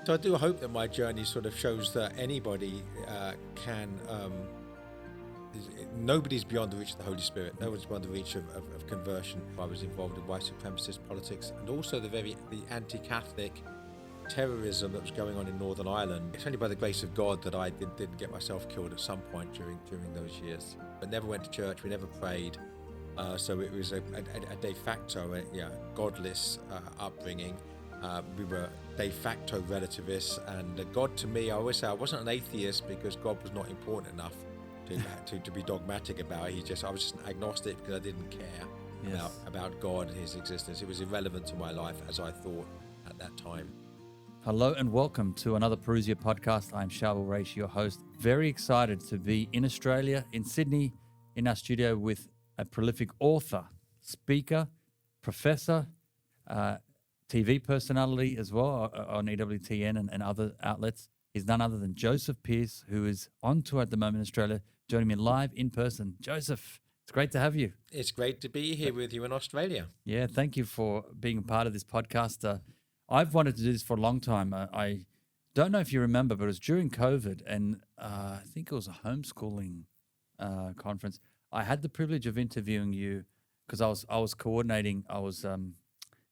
So I do hope that my journey sort of shows that anybody can. Nobody's beyond the reach of the Holy Spirit. Nobody's beyond the reach of conversion. I was involved in white supremacist politics and also the anti-Catholic terrorism that was going on in Northern Ireland. It's only by the grace of God that I didn't get myself killed at some point during those years. But never went to church. We never prayed. So it was a de facto, godless upbringing. We were de facto relativists, and God to me, I always say I wasn't an atheist because God was not important enough to be dogmatic about it. I was just an agnostic because I didn't care about God and his existence. It was irrelevant to my life as I thought at that time. Hello and welcome to another Parousia podcast. I'm Charbel, your host. Very excited to be in Australia, in Sydney, in our studio with a prolific author, speaker, professor, TV personality as well on EWTN and other outlets. He's none other than Joseph Pearce, who is on tour at the moment in Australia, joining me live in person. Joseph, it's great to have you. It's great to be here with you in Australia. Yeah, thank you for being a part of this podcast. I've wanted to do this for a long time. I don't know if you remember, but it was during COVID, and I think it was a homeschooling conference. I had the privilege of interviewing you because I was coordinating. I was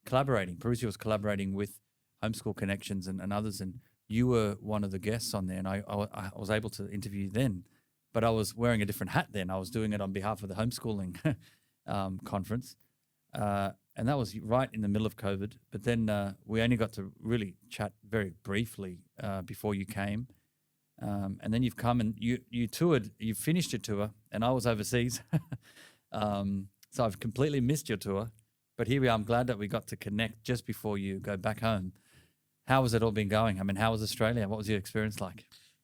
collaborating. Parousia was collaborating with Homeschool Connections and others, and you were one of the guests on there, and I was able to interview you then, but I was wearing a different hat then. I was doing it on behalf of the homeschooling conference, and that was right in the middle of COVID. But then we only got to really chat very briefly before you came, and then you've come and you toured. You finished your tour, and I was overseas, so I've completely missed your tour. But here we are. I'm glad that we got to connect just before you go back home. How has it all been going? I mean, how was Australia? What was your experience like?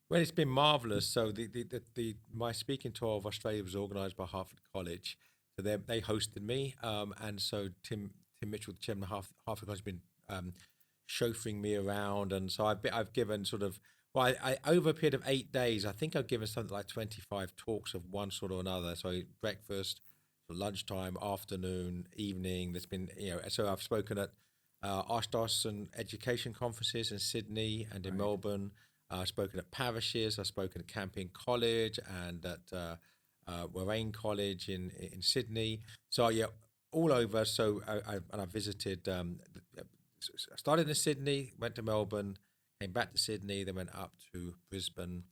Well, it's been marvelous. So my speaking tour of Australia was organised by Hartford College. So they hosted me, and so Tim Mitchell, the chairman of Hartford College, has been chauffeuring me around, and so I've given sort of I over a period of 8 days, I think I've given something like 25 talks of one sort or another. So breakfast, lunchtime, afternoon, evening. There's been so I've spoken at Archdiocese education conferences in Sydney and in Melbourne. I've spoken at parishes. I've spoken at Campion College and at Warrain College in Sydney. So all over. So I visited. I started in Sydney, went to Melbourne, came back to Sydney, then went up to Brisbane,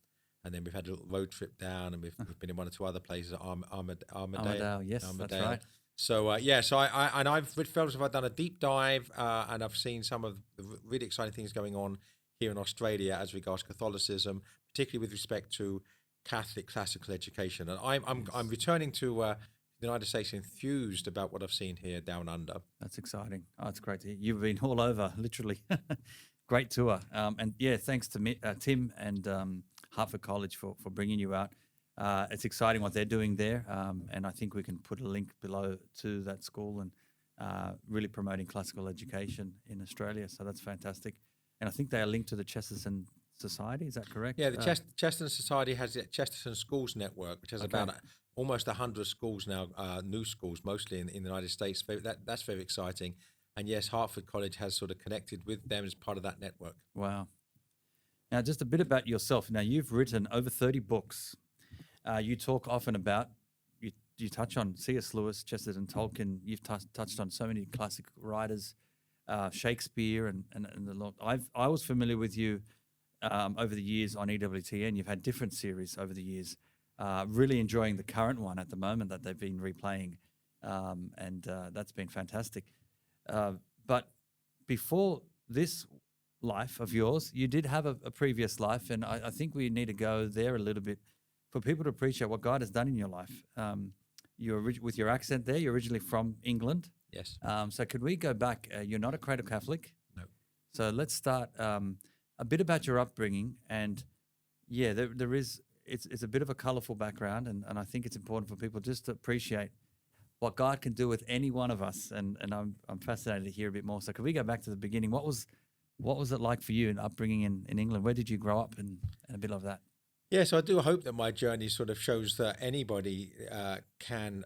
and then we've had a little road trip down, and we've been in one or two other places. Armadale, yes, Armadale. That's right. So so I've felt as if I've done a deep dive, and I've seen some of the really exciting things going on here in Australia as regards Catholicism, particularly with respect to Catholic classical education. And I'm returning to the United States enthused about what I've seen here down under. That's exciting. Oh, it's great to hear. You've been all over, literally. Great tour. And yeah, thanks to Tim and Hartford College for bringing you out. It's exciting what they're doing there, and I think we can put a link below to that school and really promoting classical education in Australia. So that's fantastic. And I think they are linked to the Chesterton Society. Is that correct? Yeah, the Chesterton Society has the Chesterton Schools Network, which has about almost 100 schools now, new schools, mostly in the United States. That's very exciting. And yes, Hartford College has sort of connected with them as part of that network. Wow. Now, just a bit about yourself. Now, you've written over 30 books. You talk often about, you touch on C.S Lewis, Chesterton, Tolkien. You've touched on so many classic writers, Shakespeare and the lot. I was familiar with you over the years on EWTN. You've had different series over the years. Really enjoying the current one at the moment that they've been replaying, and that's been fantastic. But before this life of yours, you did have a previous life, and I think we need to go there a little bit for people to appreciate what God has done in your life. With your accent there, you're originally from England. Yes. So could we go back? You're not a cradle Catholic. No. So let's start a bit about your upbringing. And yeah, there is, it's a bit of a colorful background, and I think it's important for people just to appreciate what God can do with any one of us. And I'm fascinated to hear a bit more. So could we go back to the beginning? What was it like for you in upbringing in England? Where did you grow up and a bit of that? Yeah, so I do hope that my journey sort of shows that anybody can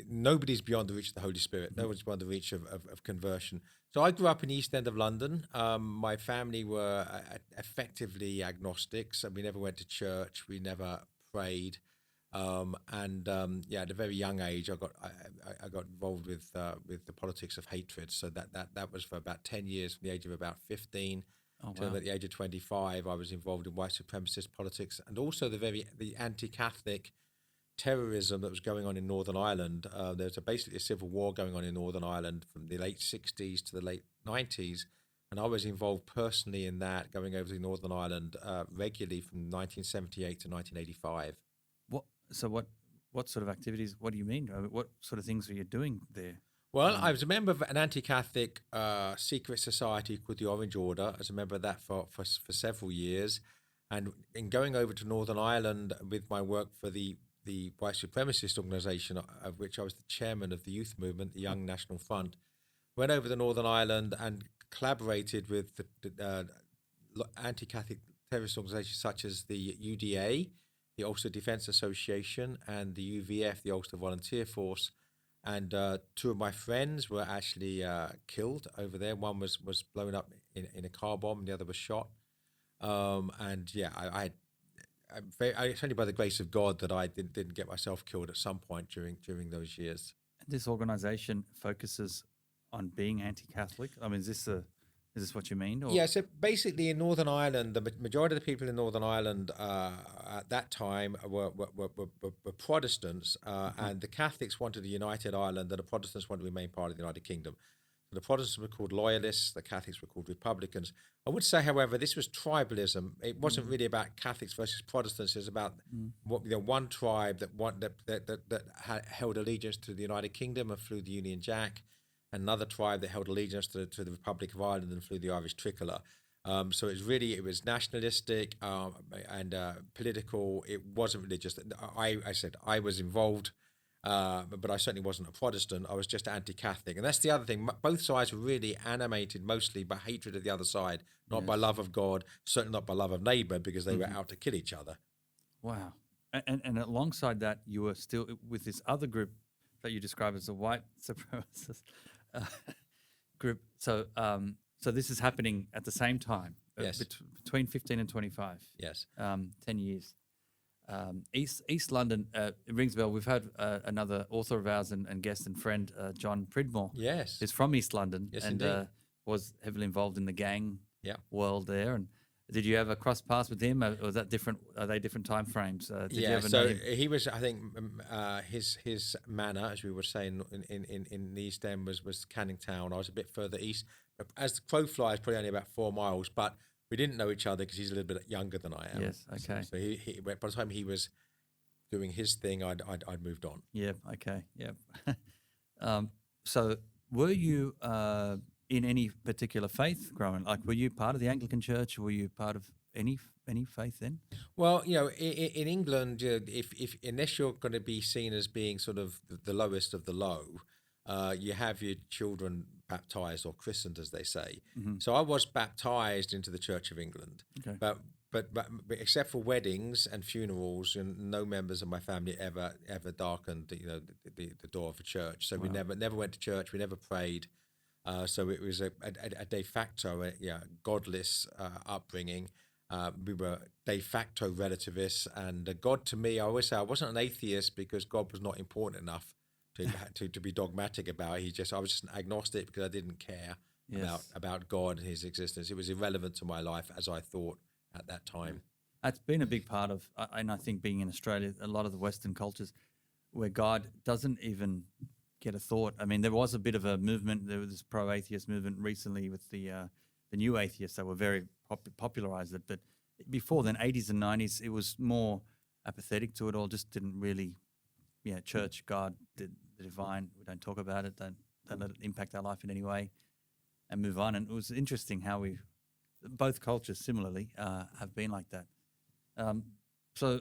nobody's beyond the reach of the Holy Spirit. No one's beyond the reach of conversion. So I grew up in the East End of London. My family were effectively agnostics, and we never went to church. We never prayed. At a very young age, I got involved with the politics of hatred. So that was for about 10 years, from the age of about 15 Oh, till wow. at the age of 25. I was involved in white supremacist politics, and also the anti-Catholic terrorism that was going on in Northern Ireland. There was basically a civil war going on in Northern Ireland from the late 60s to the late 90s. And I was involved personally in that, going over to Northern Ireland regularly from 1978 to 1985. What? So what sort of activities? What do you mean? What sort of things were you doing there? Well, I was a member of an anti-Catholic secret society called the Orange Order. I was a member of that for several years. And in going over to Northern Ireland with my work for the white supremacist organisation, of which I was the chairman of the youth movement, the Young National Front, went over to Northern Ireland and collaborated with the anti-Catholic terrorist organisations such as the UDA, the Ulster Defence Association, and the UVF, the Ulster Volunteer Force. And two of my friends were actually killed over there. One was blown up in a car bomb, and the other was shot. It's only by the grace of God that I didn't get myself killed at some point during those years. This organization focuses on being anti-Catholic. I mean, is this what you mean? Or? Yeah, so basically in Northern Ireland, the majority of the people in Northern Ireland at that time were Protestants, and the Catholics wanted a united Ireland, and the Protestants wanted to remain part of the United Kingdom. So the Protestants were called loyalists, the Catholics were called republicans. I would say, however, this was tribalism. It wasn't really about Catholics versus Protestants. It was about one tribe that held allegiance to the United Kingdom and flew the Union Jack, another tribe that held allegiance to the Republic of Ireland and flew the Irish tricolour. So it was nationalistic and political. It wasn't religious. I said I was involved, but I certainly wasn't a Protestant. I was just anti-Catholic. And that's the other thing. Both sides were really animated mostly by hatred of the other side, not by love of God, certainly not by love of neighbour, because they were out to kill each other. Wow. And alongside that, you were still with this other group that you describe as a white supremacist group. So this is happening at the same time. Yes. Between 15 and 25. Yes. 10 years. East London, it rings a bell. We've had another author of ours and guest and friend, John Pridmore. Yes. Is from East London. Yes, and indeed. Was heavily involved in the gang Yeah. world there. And did you ever cross paths with him? Or was that different? Are they different time frames? Did you ever know him? He was, I think, his manor, as we were saying in the East End, was Canning Town. I was a bit further east. As the crow flies, probably only about 4 miles, but we didn't know each other because he's a little bit younger than I am. Yes, okay. So he by the time he was doing his thing, I'd moved on. Yeah, okay, yeah. So were you in any particular faith growing? Like, were you part of the Anglican Church? Were you part of any faith then? Well, in England, if unless you're going to be seen as being sort of the lowest of the low, you have your children baptized or christened, as they say. So I was baptized into the Church of England, Okay. but except for weddings and funerals, and no members of my family ever darkened the door of a church. So we never went to church. We never prayed. So it was a de facto godless upbringing. We were de facto relativists, and God to me, I always say I wasn't an atheist because God was not important enough to be dogmatic about it. I was just an agnostic because I didn't care about God and his existence. It was irrelevant to my life as I thought at that time. That's been a big part of, and I think being in Australia, a lot of the Western cultures where God doesn't even get a thought. I mean, there was a bit of a movement. There was this pro-atheist movement recently with the new atheists that were very popularized it. But before then, 80s and 90s, it was more apathetic to it all. Just didn't really, church, God, the divine. We don't talk about it. Don't let it impact our life in any way, and move on. And it was interesting how both cultures similarly have been like that. So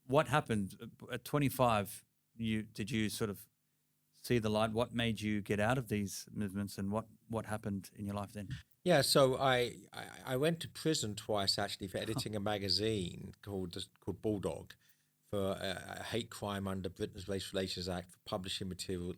what happened at 25? Did you sort of see the light? What made you get out of these movements, and what happened in your life then? Yeah, so I went to prison twice actually for editing a magazine called Bulldog for a hate crime under Britain's Race Relations Act for publishing material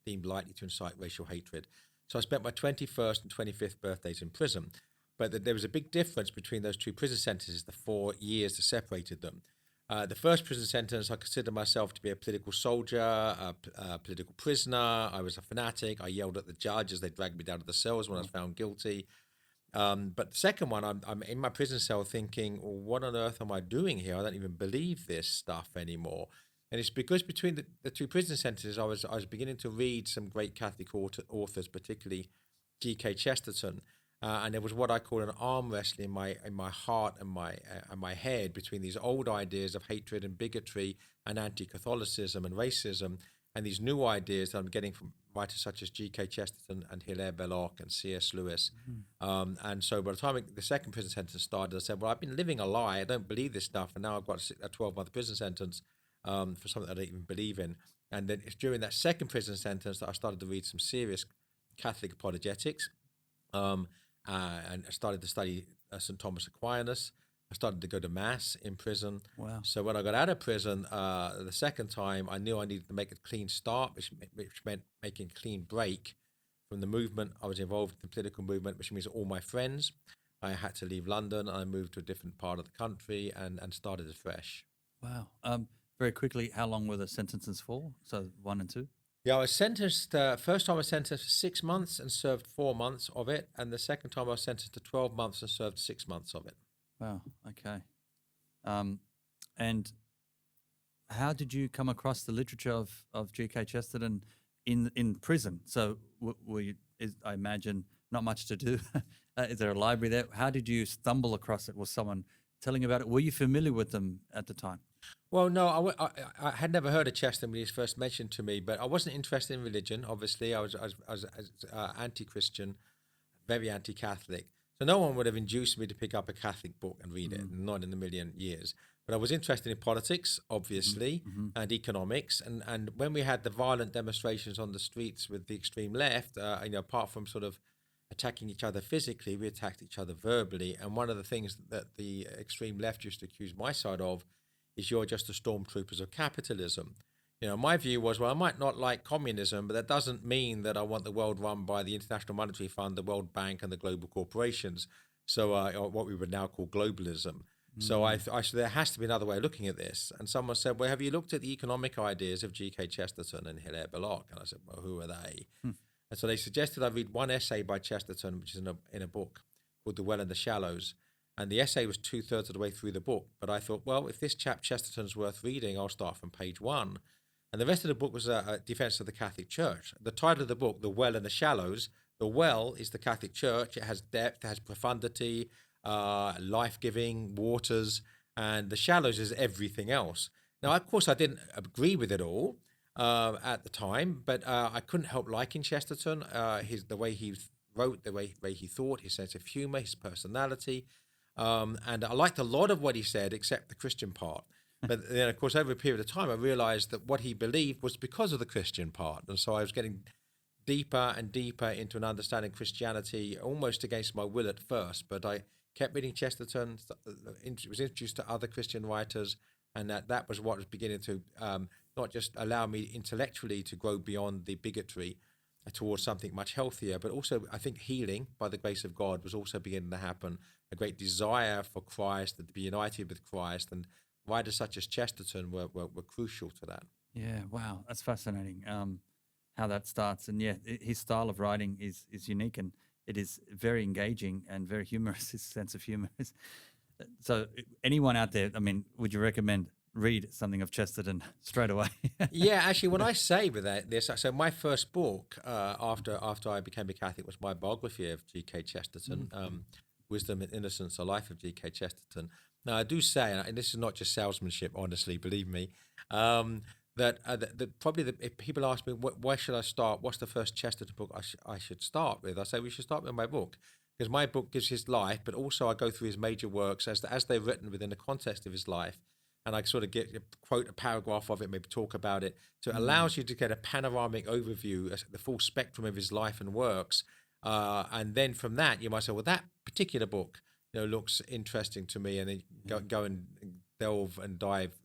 deemed likely to incite racial hatred. So I spent my 21st and 25th birthdays in prison. But there was a big difference between those two prison sentences, the 4 years that separated them. The first prison sentence, I considered myself to be a political soldier, a political prisoner. I was a fanatic. I yelled at the judge as they dragged me down to the cells when I was found guilty. But the second one, I'm in my prison cell thinking, well, what on earth am I doing here? I don't even believe this stuff anymore. And it's because between the two prison sentences, I was beginning to read some great Catholic authors, particularly G.K. Chesterton. And there was what I call an arm wrestling in my heart and my head between these old ideas of hatred and bigotry and anti-Catholicism and racism, and these new ideas that I'm getting from writers such as G.K. Chesterton and Hilaire Belloc and C.S. Lewis. And so by the time the second prison sentence started, I said, well, I've been living a lie. I don't believe this stuff. And now I've got a 12-month prison sentence for something I don't even believe in. And then it's during that second prison sentence that I started to read some serious Catholic apologetics. And I started to study St. Thomas Aquinas. I started to go to Mass in prison. Wow. So when I got out of prison the second time, I knew I needed to make a clean start, which meant making a clean break from the movement. I was involved in the political movement, which means all my friends. I had to leave London. I moved to a different part of the country and started afresh. Wow. Very quickly, how long were the sentences for? So 1 and 2? Yeah, I was sentenced, first time I was sentenced for 6 months and served 4 months of it. And the second time I was sentenced to 12 months and served 6 months of it. Wow. Okay. And how did you come across the literature of G.K. Chesterton in prison? So I imagine not much to do. Is there a library there? How did you stumble across it? Was someone telling about it? Were you familiar with them at the time? Well, no, I had never heard of Chesterton when he was first mentioned to me, but I wasn't interested in religion. Obviously, I was anti-Christian, very anti-Catholic. So no one would have induced me to pick up a Catholic book and read it, not in a million years. But I was interested in politics, obviously, and economics. And when we had the violent demonstrations on the streets with the extreme left, apart from sort of attacking each other physically, we attacked each other verbally. And one of the things that the extreme left used to accuse my side of is you're just the stormtroopers of capitalism. My view was, well, I might not like communism, but that doesn't mean that I want the world run by the International Monetary Fund, the World Bank, and the global corporations. So or what we would now call globalism. So I said, there has to be another way of looking at this. And someone said, well, have you looked at the economic ideas of G.K. Chesterton and Hilaire Belloc? And I said, well, who are they? And so they suggested I read one essay by Chesterton, which is in a book called The Well and the Shallows. And the essay was 2/3 of the way through the book. But I thought, well, if this chap Chesterton's worth reading, I'll start from page 1. And the rest of the book was a defense of the Catholic Church. The title of the book, The Well and the Shallows, the well is the Catholic Church. It has depth, it has profundity, life-giving waters, and the shallows is everything else. Now, of course, I didn't agree with it all at the time, but I couldn't help liking Chesterton, the way he wrote, the way he thought, his sense of humor, his personality. And I liked a lot of what he said, except the Christian part. But then, of course, over a period of time, I realized that what he believed was because of the Christian part. And so I was getting deeper and deeper into an understanding of Christianity, almost against my will at first. But I kept reading Chesterton, was introduced to other Christian writers, and that was what was beginning to not just allow me intellectually to grow beyond the bigotry towards something much healthier, but also I think healing by the grace of God was also beginning to happen. A great desire for Christ and to be united with Christ, and writers such as Chesterton were crucial to that. Yeah, wow, that's fascinating. How that starts, and yeah, his style of writing is unique, and it is very engaging and very humorous. His sense of humor is. So, anyone out there, I mean, would you recommend read something of Chesterton straight away? Yeah, actually, when I say with this, so my first book after I became a Catholic was my biography of G.K. Chesterton, Wisdom and Innocence, A Life of G.K. Chesterton. Now, I do say, and this is not just salesmanship, honestly, believe me, that if people ask me, where should I start? What's the first Chesterton book I should start with? I say we should start with my book, because my book gives his life, but also I go through his major works as they're written within the context of his life. And I sort of quote a paragraph of it, maybe talk about it. So it allows you to get a panoramic overview, the full spectrum of his life and works. And then from that, you might say, well, that particular book looks interesting to me, and then go and delve and dive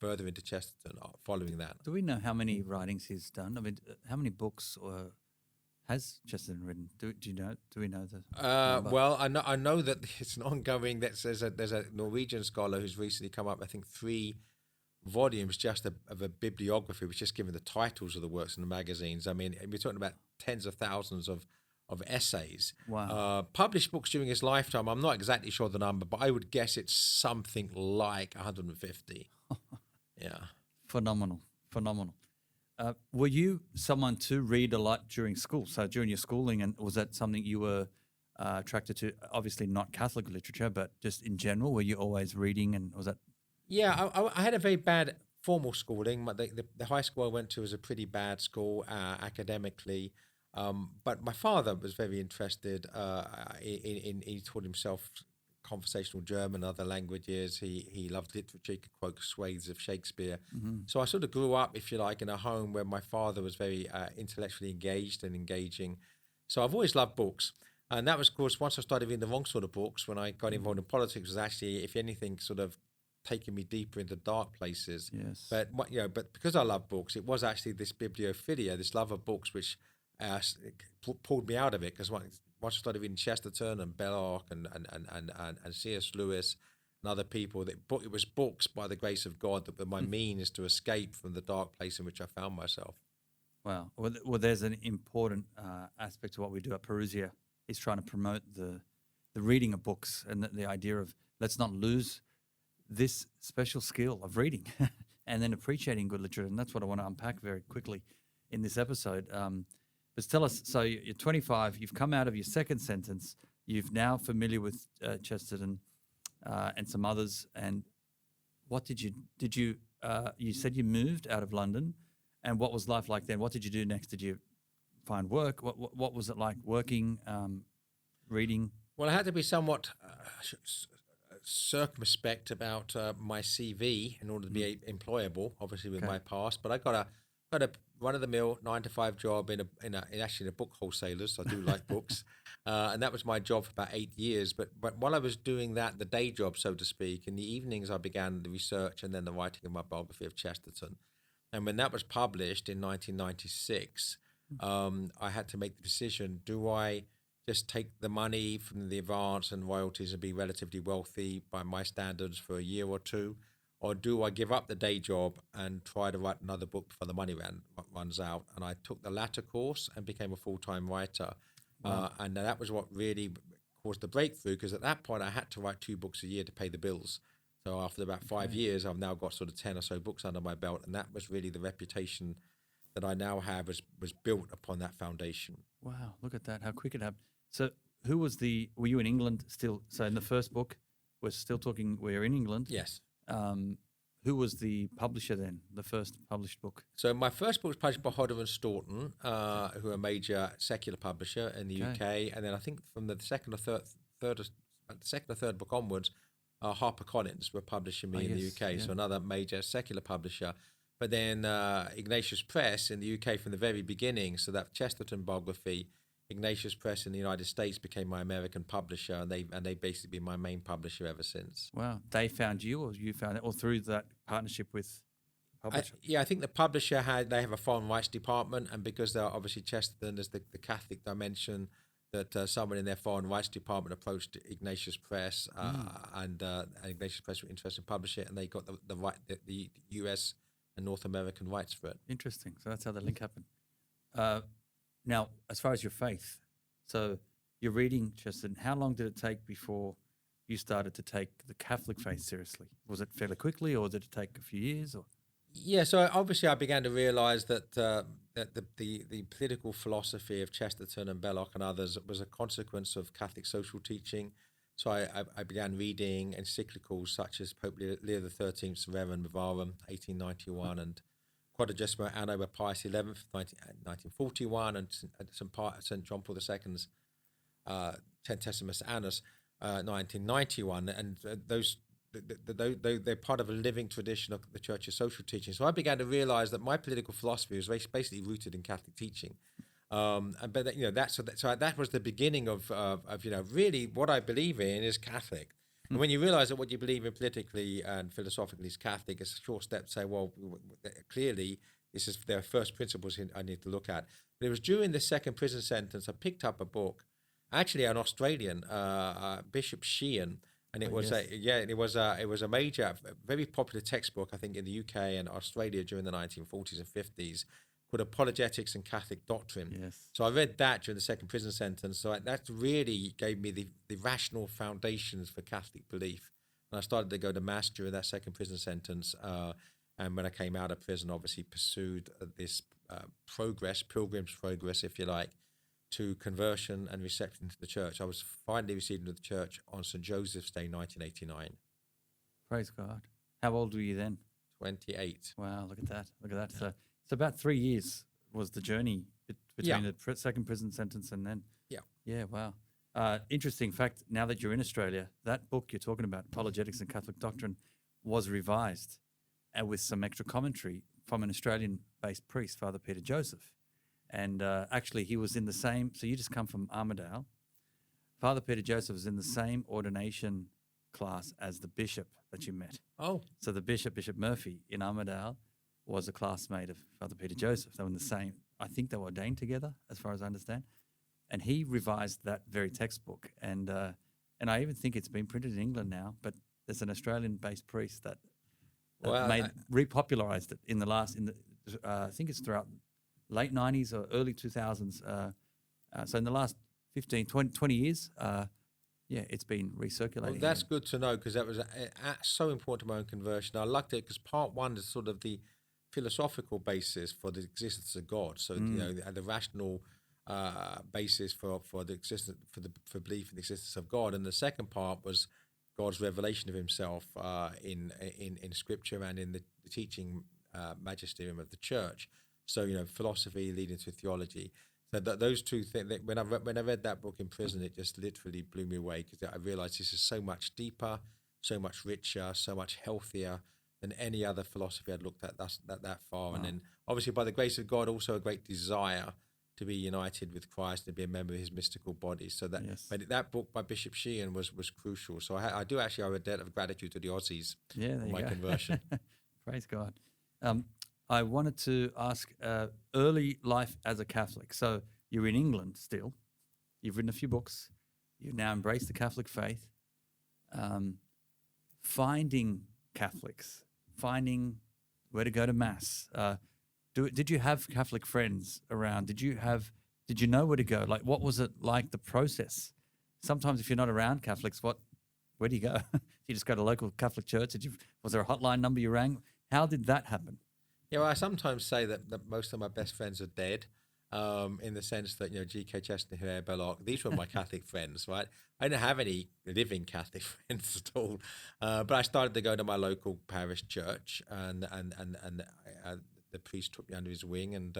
further into Chesterton following that. Do we know how many writings he's done? I mean, how many books has Chesterton written? Do you know? Do we know the number? Well, I know that it's an ongoing. There's a Norwegian scholar who's recently come up. I think 3 volumes just of a bibliography, which just given the titles of the works in the magazines. I mean, we're talking about tens of thousands of essays. Wow. Published books during his lifetime. I'm not exactly sure the number, but I would guess it's something like 150. Yeah. Phenomenal. Were you someone to read a lot during school? So during your schooling, and was that something you were attracted to? Obviously not Catholic literature, but just in general, were you always reading, and was that? Yeah, I had a very bad formal schooling. The high school I went to was a pretty bad school academically. But my father was very interested he taught himself conversational German, other languages. He loved literature. He could quote swathes of Shakespeare. So I sort of grew up, if you like, in a home where my father was very intellectually engaged and engaging. So I've always loved books. And that was, of course, once I started reading the wrong sort of books, when I got involved in politics, was actually, if anything, sort of taking me deeper into dark places. Yes. But because I love books, it was actually this bibliophilia, this love of books, which pulled me out of it. Because once I started reading Chesterton and Belloc and C.S. Lewis and other people, it was books, by the grace of God, that were my means to escape from the dark place in which I found myself. Wow. Well, there's an important aspect to what we do at Parousia, is trying to promote the reading of books, and the idea of let's not lose this special skill of reading and then appreciating good literature. And that's what I want to unpack very quickly in this episode. But tell us, so you're 25, you've come out of your second sentence, you're now familiar with Chesterton and some others. And what did you said you moved out of London, and what was life like then? What did you do next? Did you find work? What was it like working, reading? Well, I had to be somewhat circumspect about my CV in order to be employable, obviously with my past. But I got a run-of-the-mill 9-to-5 job in actually a book wholesaler. So I do like books, and that was my job for about 8 years. But while I was doing that, the day job, so to speak, in the evenings I began the research and then the writing of my biography of Chesterton. And when that was published in 1996, I had to make the decision: do I just take the money from the advance and royalties and be relatively wealthy by my standards for a year or two, or do I give up the day job and try to write another book before the money runs out? And I took the latter course and became a full-time writer. Wow. And that was what really caused the breakthrough, because at that point I had to write 2 books a year to pay the bills. So after about 5 years, I've now got sort of 10 or so books under my belt, and that was really the reputation that I now have was built upon that foundation. Wow, look at that, how quick it happened. So were you in England still? So in the first book, we're in England. Yes. Who was the publisher then, the first published book? So my first book was published by Hodder and Stoughton, who are a major secular publisher in the UK. And then I think from the second or third book onwards, HarperCollins were publishing me in the UK. So another major secular publisher. But then Ignatius Press in the UK from the very beginning, so that Chesterton biography, Ignatius Press in the United States became my American publisher, and they basically been my main publisher ever since. Wow. They found you, or you found it, or through that partnership with the publisher? I think the publisher they have a foreign rights department, and because they're obviously Chesterton, there's the Catholic dimension, that someone in their foreign rights department approached Ignatius Press, and Ignatius Press were interested in publishing it, and they got the US and North American rights for it. Interesting. So that's how the link happened. Now, as far as your faith, so you're reading Chesterton, how long did it take before you started to take the Catholic faith seriously? Was it fairly quickly, or did it take a few years? Or? Yeah, so obviously I began to realise that that the political philosophy of Chesterton and Belloc and others was a consequence of Catholic social teaching. So I began reading encyclicals such as Pope Leo XIII's Rerum Novarum, 1891, and Quadragesimo Anno by Pius XI, 1941, and St. John Paul II's Centesimus Annus, 1991, and they're part of a living tradition of the Church's social teaching. So I began to realise that my political philosophy was basically rooted in Catholic teaching, that was the beginning of really what I believe in is Catholic. And when you realize that what you believe in politically and philosophically is Catholic, it's a short step to say, well, clearly there are first principles I need to look at. But it was during the second prison sentence, I picked up a book, actually an Australian, Bishop Sheehan, and it was it was a major, very popular textbook, I think, in the UK and Australia during the 1940s and 50s, called Apologetics and Catholic Doctrine. Yes. So I read that during the second prison sentence. So that really gave me the rational foundations for Catholic belief. And I started to go to Mass during that second prison sentence. And when I came out of prison, obviously pursued this pilgrim's progress, if you like, to conversion and reception to the church. I was finally received into the church on St. Joseph's Day, 1989. Praise God. How old were you then? 28. Wow, look at that. Look at that. So about 3 years was the journey between the second prison sentence and then. Yeah. Yeah, wow. Interesting fact, now that you're in Australia, that book you're talking about, Apologetics and Catholic Doctrine, was revised with some extra commentary from an Australian-based priest, Father Peter Joseph. And actually, he was in the same, so you just come from Armidale. Father Peter Joseph was in the same ordination class as the bishop that you met. Oh. So the Bishop Murphy in Armidale, was a classmate of Father Peter Joseph. They were in the same, I think they were ordained together, as far as I understand. And he revised that very textbook. And I even think it's been printed in England now, but there's an Australian-based priest that repopularized it I think it's throughout late 90s or early 2000s. So in the last 15, 20 years, it's been recirculating. Well, that's good to know, because that was so important to my own conversion. I liked it because part one is sort of the philosophical basis for the existence of God. So the rational basis for the existence for belief in the existence of God, and the second part was God's revelation of Himself in Scripture and in the teaching magisterium of the Church. So philosophy leading to theology. So those two things. When I read that book in prison, it just literally blew me away, because I realized this is so much deeper, so much richer, so much healthier than any other philosophy I'd looked at that far. Wow. And then obviously by the grace of God, also a great desire to be united with Christ and be a member of His mystical body. So but that book by Bishop Sheehan was crucial. So I do actually owe a debt of gratitude to the Aussies for my conversion. Praise God. I wanted to ask early life as a Catholic. So you're in England still. You've written a few books. You've now embraced the Catholic faith. Finding Catholics, finding where to go to Mass. Did you have Catholic friends around? Did you know where to go? Like, what was it like, the process? Sometimes if you're not around Catholics, where do you go? You just go to local Catholic church? Was there a hotline number you rang? How did that happen? Yeah, well, I sometimes say that most of my best friends are dead, in the sense that, G.K Chesterton and Charbel, these were my Catholic friends, right? I didn't have any living Catholic friends at all, but I started to go to my local parish church, and the priest took me under his wing and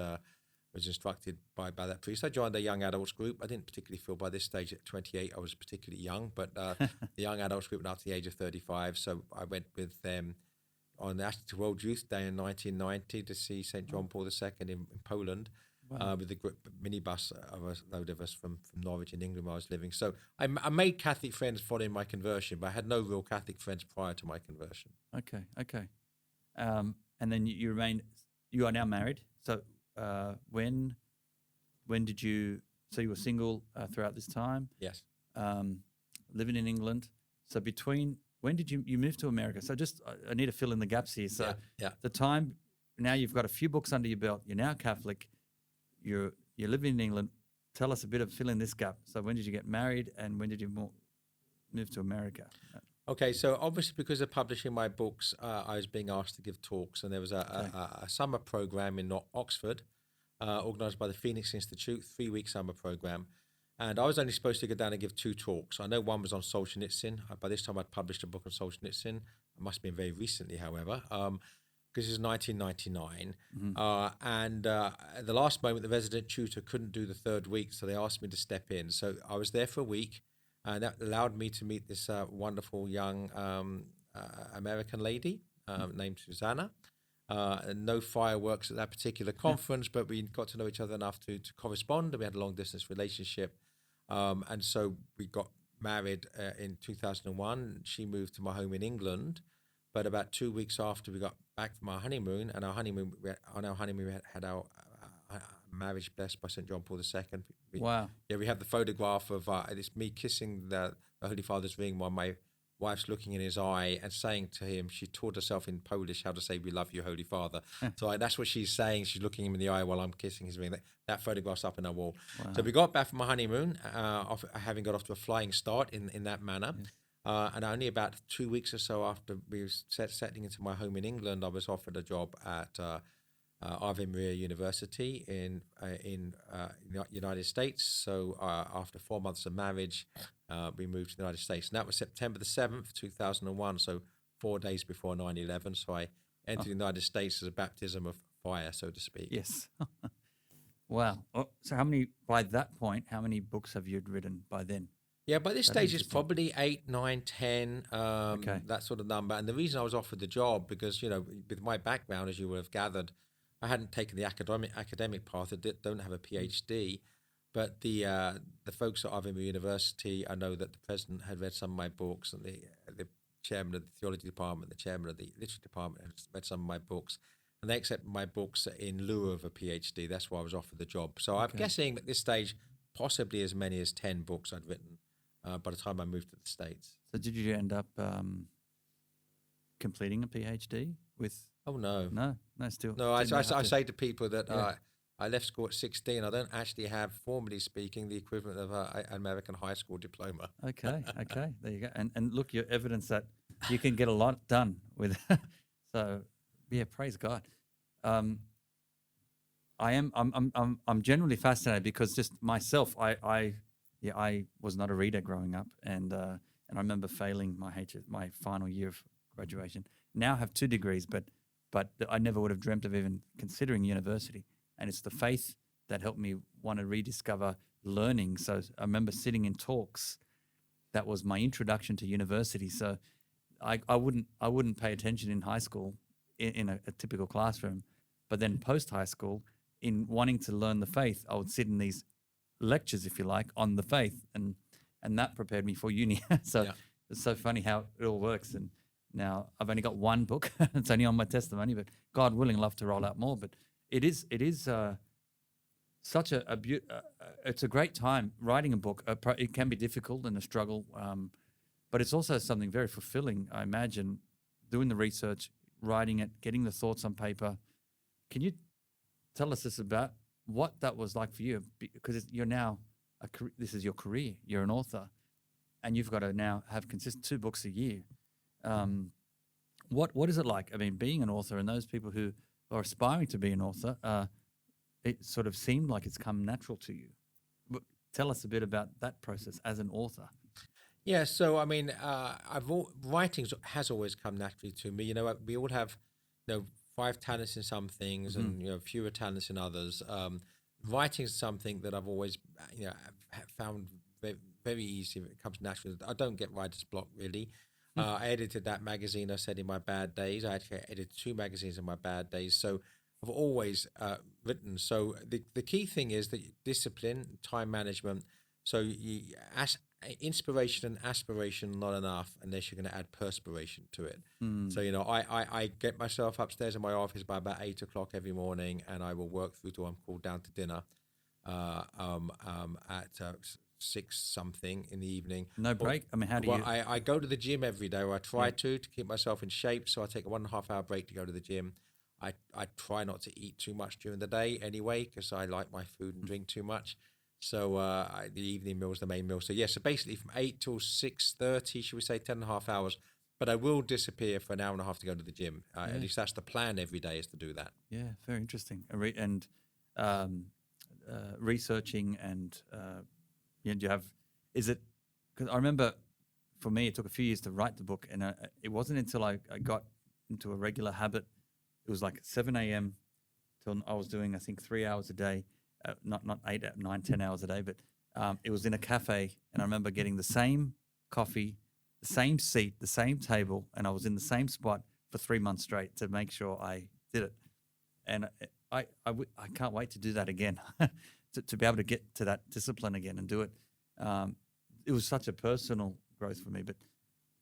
was instructed by that priest. I joined a young adults group. I didn't particularly feel by this stage at 28 I was particularly young, but the young adults group went up to the age of 35, so I went with them on the Ashton World Youth Day in 1990 to see St. John Paul II in Poland. Wow. With a minibus of a load of us from Norwich in England where I was living. So I made Catholic friends following my conversion, but I had no real Catholic friends prior to my conversion. Okay. And then you are now married. So when did you, so you were single throughout this time? Yes. Living in England. So when did you move to America? So just, I need to fill in the gaps here. So the time, now you've got a few books under your belt. You're now Catholic. You're living in England. Tell us a bit of fill in this gap. So when did you get married, and when did you move to America? Okay, so obviously because of publishing my books, I was being asked to give talks, and there was a summer program in Oxford, organised by the Phoenix Institute, 3-week summer program. And I was only supposed to go down and give 2 talks. I know one was on Solzhenitsyn. By this time, I'd published a book on Solzhenitsyn. It must have been very recently, however, because it was 1999. Mm-hmm. And at the last moment, the resident tutor couldn't do the 3rd week, so they asked me to step in. So I was there for a week, and that allowed me to meet this wonderful young American lady named Susanna. No fireworks at that particular conference, but we got to know each other enough to correspond, and we had a long-distance relationship. And so we got married in 2001. She moved to my home in England, but about 2 weeks after we got back from our honeymoon, and on our honeymoon we had our marriage blessed by St. John Paul II. Wow. Yeah, we have the photograph of it's me kissing the Holy Father's ring while my wife's looking in his eye and saying to him, she taught herself in Polish how to say, "We love you, Holy Father." So that's what she's saying. She's looking him in the eye while I'm kissing his ring. That photograph's up in our wall. Wow. So we got back from our honeymoon, having got off to a flying start in that manner. Yes. And only about 2 weeks or so after we were settling into my home in England, I was offered a job at Ave Maria University in United States. So after 4 months of marriage, we moved to the United States. And that was September the 7th, 2001, so 4 days before 9/11. So I entered the United States as a baptism of fire, so to speak. Yes. Wow. Oh, so by that point, how many books have you written by then? Yeah, by this That's stage, it's interesting. probably 8, 9, 10, Okay. that sort of number. And the reason I was offered the job, because, with my background, as you would have gathered, I hadn't taken the academic path. I don't have a PhD. But the folks at Ave Maria University, I know that the president had read some of my books, and the chairman of the theology department, the chairman of the literature department had read some of my books. And they accepted my books in lieu of a PhD. That's why I was offered the job. So I'm guessing at this stage, possibly as many as 10 books I'd written by the time I moved to the States. So did you end up completing a PhD with? Oh, no. No, still. No, I didn't have to- say to people that Yeah. I left school at 16. I don't actually have, formally speaking, the equivalent of an American high school diploma. Okay, there you go. And look, you're evidence that you can get a lot done with. So, yeah, praise God. I'm generally fascinated because just myself, I was not a reader growing up, and I remember failing my final year of graduation. Now I have 2 degrees, but I never would have dreamt of even considering university. And it's the faith that helped me want to rediscover learning. So I remember sitting in talks. That was my introduction to university. So I wouldn't pay attention in high school in a typical classroom, but then post high school, in wanting to learn the faith, I would sit in these lectures, if you like, on the faith, and that prepared me for uni. So It's so funny how it all works. And now I've only got 1 book. It's only on my testimony, but God willing, I'd love to roll out more. But it is such it's a great time writing a book. It can be difficult and a struggle, but it's also something very fulfilling, I imagine, doing the research, writing it, getting the thoughts on paper. Can you tell us this about what that was like for you? Because you're now this is your career. You're an author, and you've got to now have consistent 2 books a year. What is it like? I mean, being an author, and those people who are aspiring to be an author, it sort of seemed like it's come natural to you. But tell us a bit about that process as an author. Yeah, so I mean, writing has always come naturally to me. We all have, 5 talents in some things, and fewer talents in others. Writing is something that I've always, found very, very easy. It comes naturally. I don't get writer's block really. I edited that magazine I said in my bad days. I actually edited 2 magazines in my bad days. So I've always written. So the key thing is that discipline, time management. So inspiration and aspiration not enough unless you're going to add perspiration to it. So I get myself upstairs in my office by about 8 o'clock every morning, and I will work through till I'm called down to dinner at 6 something in the evening. No break? I mean, how do you? I go to the gym every day, or I try to keep myself in shape. So I take a 1.5 hour break to go to the gym. I try not to eat too much during the day anyway, because I like my food and drink too much. So the evening meal is the main meal. So so basically from 8 till 6:30, should we say 10.5 hours. But I will disappear for an hour and a half to go to the gym. At least that's the plan every day, is to do that. Yeah, very interesting. And researching and do you have? Is it? Because I remember, for me, it took a few years to write the book, and it wasn't until I got into a regular habit. It was like 7 a.m. till I was doing, I think, 3 hours a day. Not 8, 9, 10 hours a day, but it was in a cafe, and I remember getting the same coffee, the same seat, the same table, and I was in the same spot for 3 months straight to make sure I did it. And I can't wait to do that again, to be able to get to that discipline again and do it. it was such a personal growth for me. But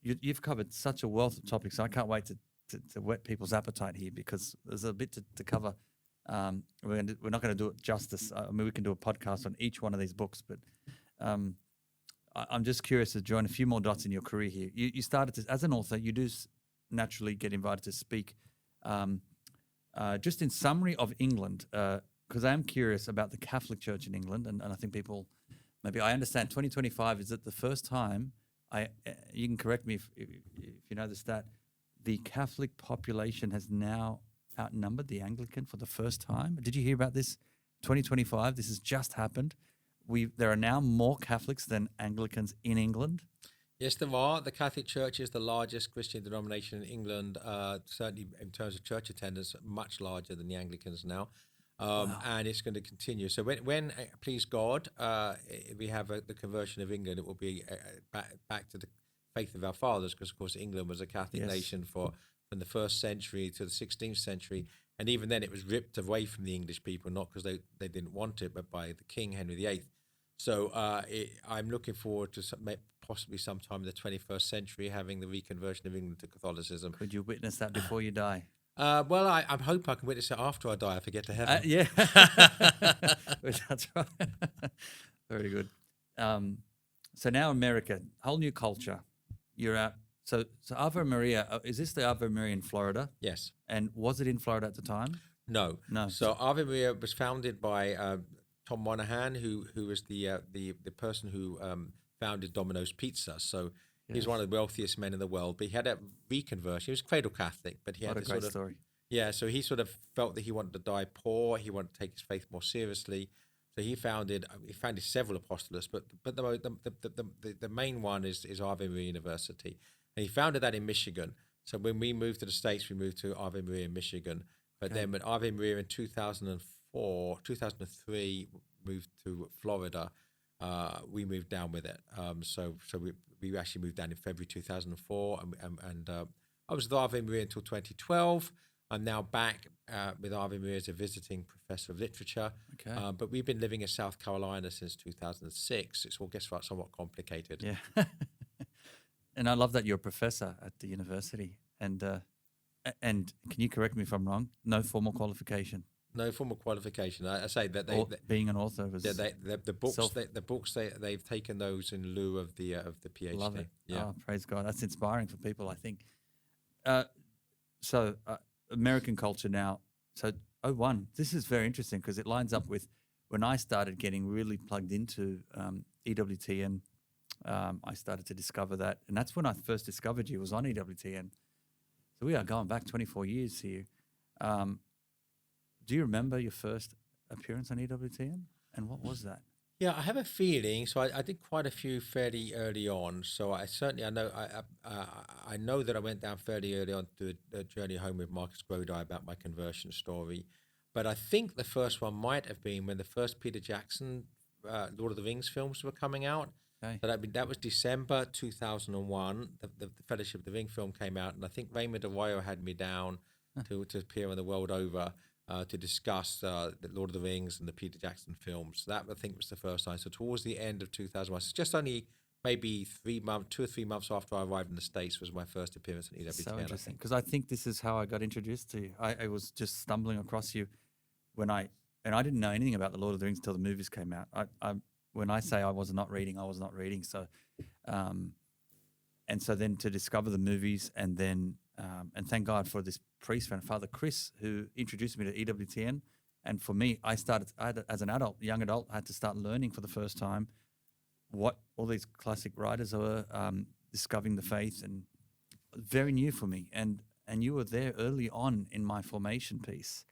you've covered such a wealth of topics. I can't wait to whet people's appetite here, because there's a bit to cover. We're not going to do it justice. I mean, we can do a podcast on each one of these books, but I'm just curious to join a few more dots in your career here. You started as an author. You do naturally get invited to speak. Just in summary of England, because I am curious about the Catholic Church in England, and I think people, maybe I understand 2025 is it the first time, you can correct me if you know the stat, the Catholic population has now outnumbered the Anglican for the first time. Did you hear about this? 2025, this has just happened. There are now more Catholics than Anglicans in England. Yes, there are. The Catholic Church is the largest Christian denomination in England, certainly in terms of church attendance, much larger than the Anglicans now. And it's going to continue. So when please God, we have the conversion of England, it will be back to the faith of our fathers, because, of course, England was a Catholic nation from the 1st century to the 16th century. And even then it was ripped away from the English people, not because they didn't want it, but by the King, Henry VIII. So I'm looking forward to possibly sometime in the 21st century having the reconversion of England to Catholicism. Could you witness that before you die? Well, I hope I can witness it after I die if I get to heaven. Yeah. That's right. Very good. So now America, whole new culture. You're out. So Ave Maria, is this the Ave Maria in Florida? Yes. And was it in Florida at the time? No. So Ave Maria was founded by Tom Monahan, who was the person who founded Domino's Pizza. So he's one of the wealthiest men in the world. But he had a reconversion. He was cradle Catholic, but he had what a great story. Yeah, so he sort of felt that he wanted to die poor. He wanted to take his faith more seriously. So he founded several apostolates, but the main one is Ave Maria University. And he founded that in Michigan. So when we moved to the States, we moved to Ave Maria in Michigan. But then when Ave Maria in 2003 moved to Florida, we moved down with it. So we actually moved down in February 2004, and I was with Ave Maria until 2012. I'm now back with Ave Maria as a visiting professor of literature. Okay. But we've been living in South Carolina since 2006. It's all gets somewhat complicated. Yeah. And I love that you're a professor at the university. And can you correct me if I'm wrong? No formal qualification. No formal qualification. I say that being an author was the books they've taken those in lieu of the PhD. Love it. Yeah. Oh, praise God. That's inspiring for people, I think. So American culture now. So this is very interesting because it lines up with when I started getting really plugged into EWTN. I started to discover that, and that's when I first discovered you was on EWTN. So we are going back 24 years here. Do you remember your first appearance on EWTN, and what was that? Yeah, I have a feeling. So I did quite a few fairly early on. So I know that I went down fairly early on to a journey home with Marcus Grodi about my conversion story. But I think the first one might have been when the first Peter Jackson Lord of the Rings films were coming out. Okay. So that was December 2001. The Fellowship of the Ring film came out, and I think Raymond Arroyo had me down to appear on The World Over to discuss the Lord of the Rings and the Peter Jackson films. That, I think, was the first time. So towards the end of 2001, so just only maybe 2 or 3 months after I arrived in the States was my first appearance on EWTN. So interesting, because I think this is how I got introduced to you. I was just stumbling across you and I didn't know anything about the Lord of the Rings until the movies came out. When I say I was not reading. So, and so then to discover the movies, and then and thank God for this priest friend, Father Chris, who introduced me to EWTN. And for me, as an adult, young adult, I had to start learning for the first time what all these classic writers were, discovering the faith, and very new for me. And you were there early on in my formation piece.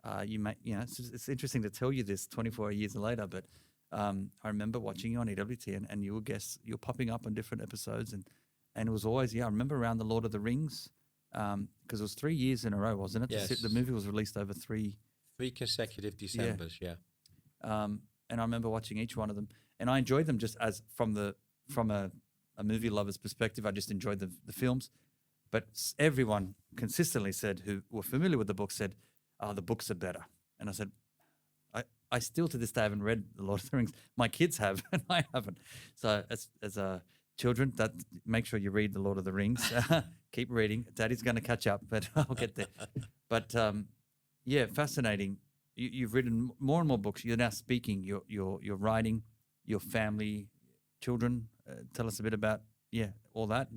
It's interesting to tell you this 24 years later, but I remember watching you on EWTN, and you were popping up on different episodes, and it was always, I remember around the Lord of the Rings, because it was 3 years in a row, wasn't it? Yes. The movie was released over three consecutive Decembers, yeah. And I remember watching each one of them, and I enjoyed them just as from a movie lover's perspective. I just enjoyed the films, but everyone consistently said, who were familiar with the book, said, "Oh, the books are better." And I said, I still to this day haven't read The Lord of the Rings. My kids have, and I haven't. So as children, that make sure you read The Lord of the Rings. Keep reading. Daddy's going to catch up, but I'll get there. But yeah, fascinating. You've written more and more books. You're now speaking. You're writing. Your family, children. Tell us a bit about all that.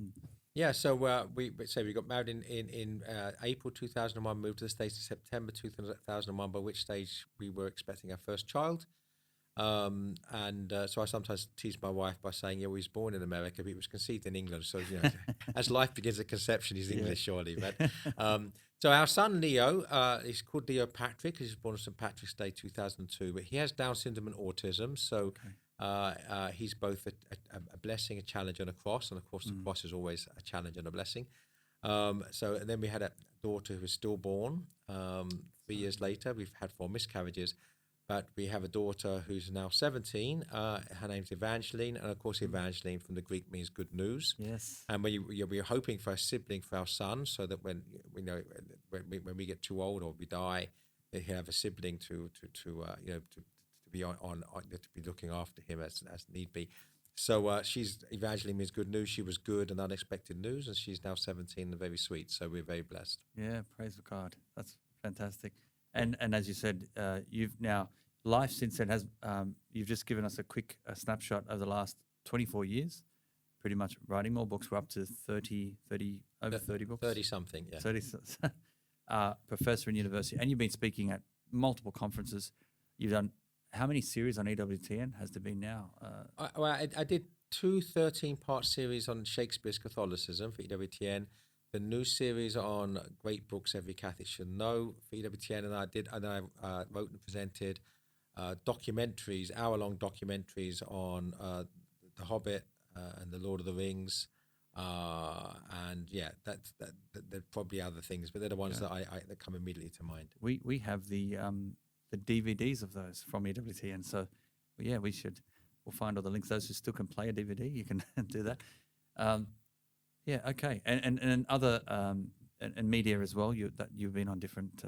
Yeah, so we got married in April 2001, moved to the States in September 2001, by which stage we were expecting our first child. So I sometimes tease my wife by saying, he was born in America, but he was conceived in England. So, as life begins at conception, he's English, surely. But so our son, Leo, he's called Leo Patrick. He was born on St. Patrick's Day, 2002, but he has Down syndrome and autism. So he's both a blessing, a challenge, and a cross. And of course, the cross is always a challenge and a blessing. And then we had a daughter who was stillborn. 3 years later, we've had 4 miscarriages. But we have a daughter who's now 17. Her name's Evangeline, and of course, Evangeline from the Greek means good news. Yes. And we're hoping for a sibling for our son, so that when we get too old or we die, they have a sibling to be to be looking after him as need be. So Evangeline means good news. She was good and unexpected news, and she's now 17 and very sweet. So we're very blessed. Yeah, praise God. That's fantastic. And as you said, you've now, life since then has, you've just given us a quick snapshot of the last 24 years, pretty much writing more books. We're up to over 30 books. 30-something, yeah. 30, professor in university. And you've been speaking at multiple conferences. You've done, how many series on EWTN has there been now? I did 2 13-part series on Shakespeare's Catholicism for EWTN. The new series on great books every Catholic should know for EWTN, and I wrote and presented documentaries, hour-long documentaries on The Hobbit and The Lord of the Rings, and there are probably other things, but they're the ones that come immediately to mind. We have the DVDs of those from EWTN, so we'll find all the links. Those who still can play a DVD, you can do that. Yeah, okay, and other and media as well. You've been on different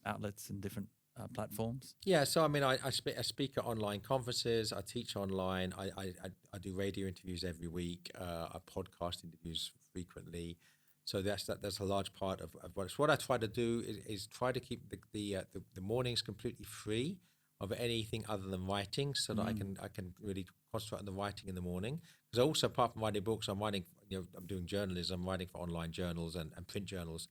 outlets and different platforms. Yeah, so I mean, I speak at online conferences. I teach online. I do radio interviews every week. I podcast interviews frequently. So that's a large part of what I try to do is try to keep the mornings completely free of anything other than writing, so that I can really concentrate on the writing in the morning. Because also, apart from writing books, I'm doing journalism, I'm writing for online journals and print journals.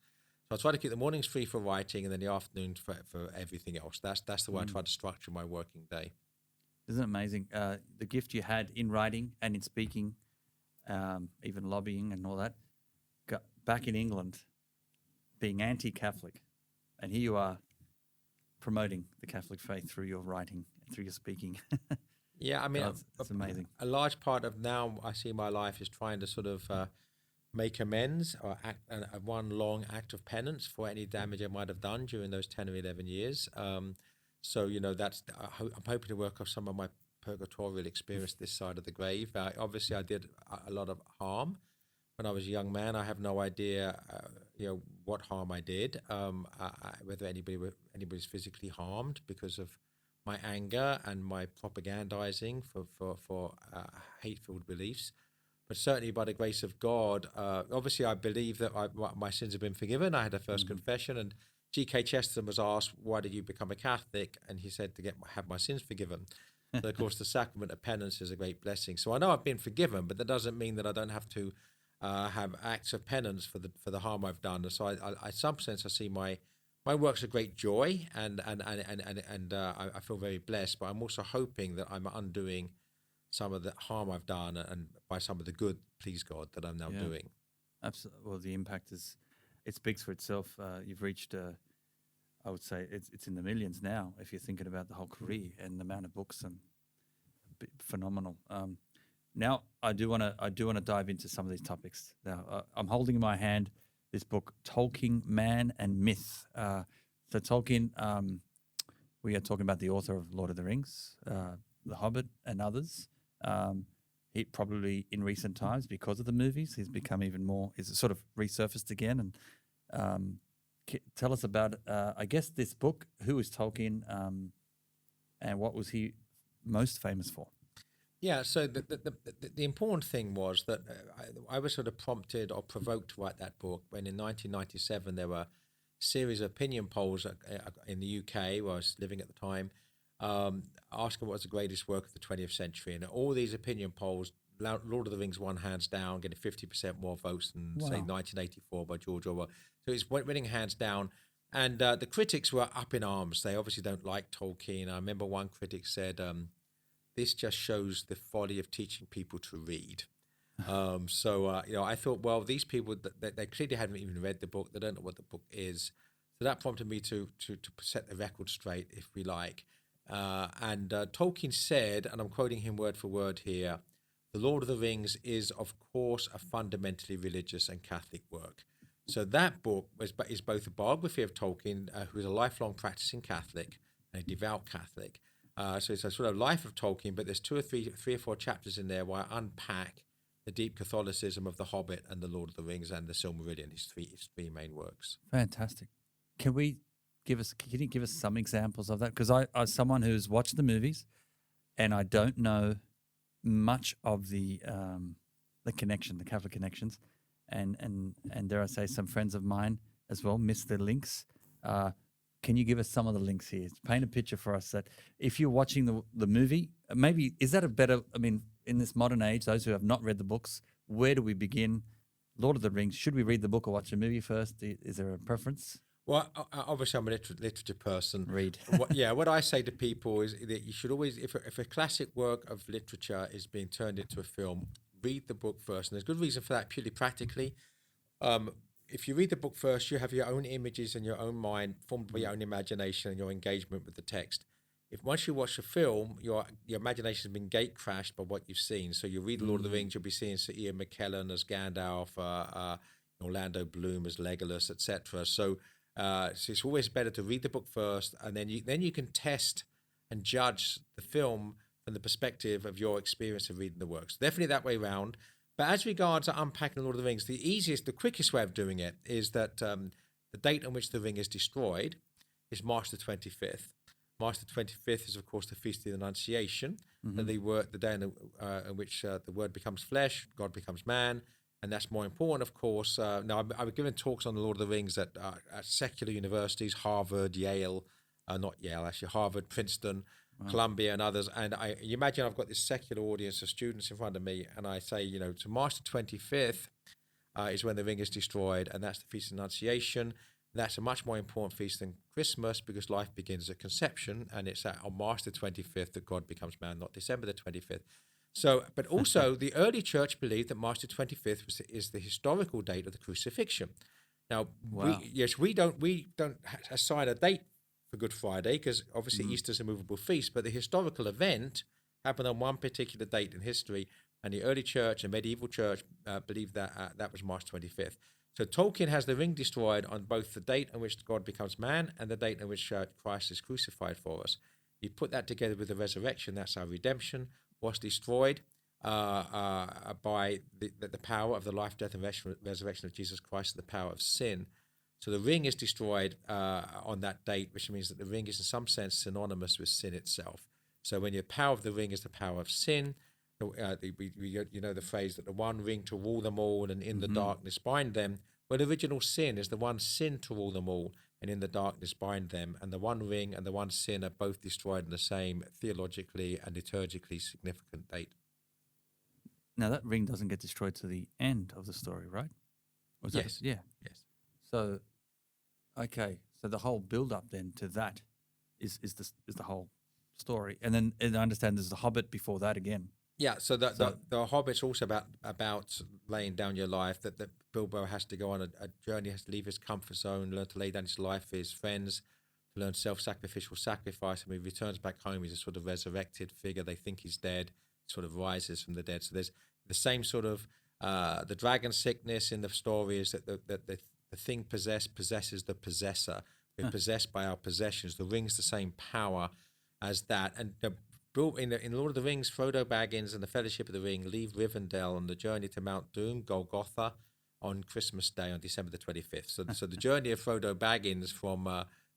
So I try to keep the mornings free for writing, and then the afternoon for everything else. That's the way I try to structure my working day. Isn't it amazing the gift you had in writing and in speaking, even lobbying and all that? Back in England, being anti-Catholic, and here you are promoting the Catholic faith through your writing, through your speaking. Yeah, I mean, it's amazing. A large part of now I see my life is trying to sort of make amends or one long act of penance for any damage I might have done during those 10 or 11 years. So, I'm hoping to work off some of my purgatorial experience this side of the grave. Obviously, I did a lot of harm when I was a young man. I have no idea, what harm I did, whether anybody's physically harmed because of my anger and my propagandizing for hate-filled beliefs. But certainly by the grace of God, obviously I believe that my sins have been forgiven. I had a first confession, and G.K Chesterton was asked, why did you become a Catholic? And he said, to have my sins forgiven. So of course, the sacrament of penance is a great blessing. So I know I've been forgiven, but that doesn't mean that I don't have to have acts of penance for the harm I've done. So I in some sense, I see my work's a great joy, and I feel very blessed. But I'm also hoping that I'm undoing some of the harm I've done, and by some of the good, please God, that I'm now doing. Absolutely. Well, the impact it speaks for itself. You've reached, I would say, it's in the millions now. If you're thinking about the whole career and the amount of books, and phenomenal. Now, I do want to dive into some of these topics. Now, I'm holding in my hand this book, Tolkien Man and Myth. So Tolkien, we are talking about the author of Lord of the Rings, The Hobbit, and others. He probably in recent times, because of the movies, he's become even more. He's sort of resurfaced again. And tell us about, I guess, this book. Who is Tolkien? and what was he most famous for? Yeah, so the important thing was that I was sort of prompted or provoked to write that book when in 1997 there were a series of opinion polls in the UK where I was living at the time, asking what was the greatest work of the 20th century. And all these opinion polls, Lord of the Rings won hands down, getting 50% more votes than, say, 1984 by George Orwell. So it's winning hands down. And the critics were up in arms. They obviously don't like Tolkien. I remember one critic said, this just shows the folly of teaching people to read. I thought, well, these people, they clearly haven't even read the book. They don't know what the book is. So that prompted me to set the record straight, if we like. Tolkien said, and I'm quoting him word for word here, The Lord of the Rings is, of course, a fundamentally religious and Catholic work. So that book is both a biography of Tolkien, who is a lifelong practicing Catholic and a devout Catholic. So it's a sort of life of Tolkien, but there's three or four chapters in there where I unpack the deep Catholicism of The Hobbit and The Lord of the Rings and The Silmarillion, his three main works. Fantastic. Can you give us some examples of that? Because I, as someone who's watched the movies, and I don't know much of the connection, the Catholic connections, and dare I say, some friends of mine as well missed the links. Can you give us some of the links here? Paint a picture for us that if you're watching the movie, maybe, is that a better, I mean, in this modern age, those who have not read the books, where do we begin? Lord of the Rings, should we read the book or watch the movie first? Is there a preference? Well, obviously, I'm a literature person. Read. What I say to people is that you should always, if a classic work of literature is being turned into a film, read the book first. And there's good reason for that, purely practically. If you read the book first, you have your own images in your own mind, formed by your own imagination and your engagement with the text. If once you watch a film, your imagination has been gate crashed by what you've seen. So you read The Lord of the Rings, you'll be seeing Sir Ian McKellen as Gandalf, Orlando Bloom as Legolas, etc. So it's always better to read the book first, and then you can test and judge the film from the perspective of your experience of reading the works. Definitely that way round. But as regards to unpacking Lord of the Rings, the quickest way of doing it is that the date on which the ring is destroyed is March the 25th. March the 25th is, of course, the Feast of the Annunciation, the day in which the Word becomes flesh, God becomes man, and that's more important, of course. Now, I've given talks on the Lord of the Rings at secular universities, Harvard, Yale, not Yale, actually, Harvard, Princeton, Columbia, and others. And you imagine I've got this secular audience of students in front of me, and I say, to March the 25th is when the ring is destroyed, and that's the Feast of Annunciation. That's a much more important feast than Christmas because life begins at conception, and it's on March the 25th that God becomes man, not December the 25th. So, but also the early church believed that March the 25th is the historical date of the crucifixion. Now, we don't assign a date for Good Friday because obviously Easter's a movable feast, but the historical event happened on one particular date in history, and the early church and medieval church believed that that was March 25th. So Tolkien has the ring destroyed on both the date on which God becomes man and the date on which Christ is crucified for us. You put that together with the resurrection, that's our redemption, was destroyed by the power of the life, death, and resurrection of Jesus Christ, the power of sin. So the ring is destroyed on that date, which means that the ring is in some sense synonymous with sin itself. So when the power of the ring is the power of sin, you know the phrase that the one ring to rule them all and in the darkness bind them. Well, the original sin is the one sin to rule them all and in the darkness bind them. And the one ring and the one sin are both destroyed on the same theologically and liturgically significant date. Now, that ring doesn't get destroyed to the end of the story, right? Yes. Yeah. Yes. So, okay. So the whole build-up then to that is the whole story. And then I understand there's the Hobbit before that again. Yeah, so the Hobbit's also about laying down your life, that Bilbo has to go on a journey, has to leave his comfort zone, learn to lay down his life for his friends, to learn self-sacrificial sacrifice. And when he returns back home, he's a sort of resurrected figure. They think he's dead, sort of rises from the dead. So there's the same sort of, the dragon sickness in the story is that the thing possesses the possessor. We're possessed by our possessions. The ring's the same power as that. And in Lord of the Rings, Frodo Baggins and the Fellowship of the Ring leave Rivendell on the journey to Mount Doom, Golgotha, on Christmas Day on December the 25th. So the journey of Frodo Baggins from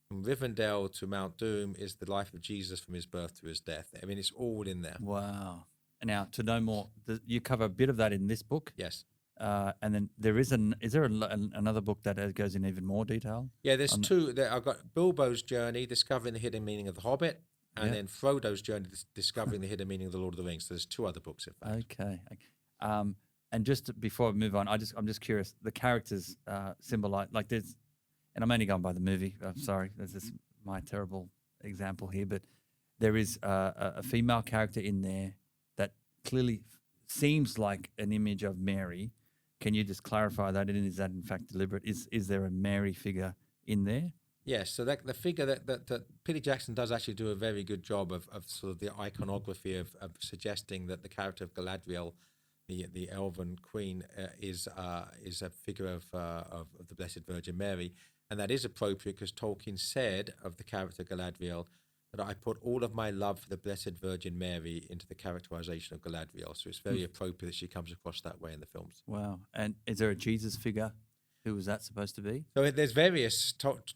from Rivendell to Mount Doom is the life of Jesus from his birth to his death. I mean, it's all in there. Wow. Now, to know more, you cover a bit of that in this book. Yes. And then there is another book that goes in even more detail? Yeah, there's two. I've got Bilbo's journey, discovering the hidden meaning of The Hobbit, and then Frodo's journey, discovering the hidden meaning of The Lord of the Rings. So there's two other books, in fact. Okay. And just before we move on, I'm just curious. The characters symbolize, like there's, and I'm only going by the movie. I'm sorry, this is my terrible example here, but there is a female character in there that clearly seems like an image of Mary. Can you just clarify that? And is that in fact deliberate? Is there a Mary figure in there? Yes, so that the figure that Peter Jackson does actually do a very good job of sort of the iconography of suggesting that the character of Galadriel, the elven queen, is a figure of the Blessed Virgin Mary, and that is appropriate because Tolkien said of the character Galadriel that I put all of my love for the Blessed Virgin Mary into the characterization of Galadriel. So it's very appropriate that she comes across that way in the films. Wow. And is there a Jesus figure? Who was that supposed to be? So there's various.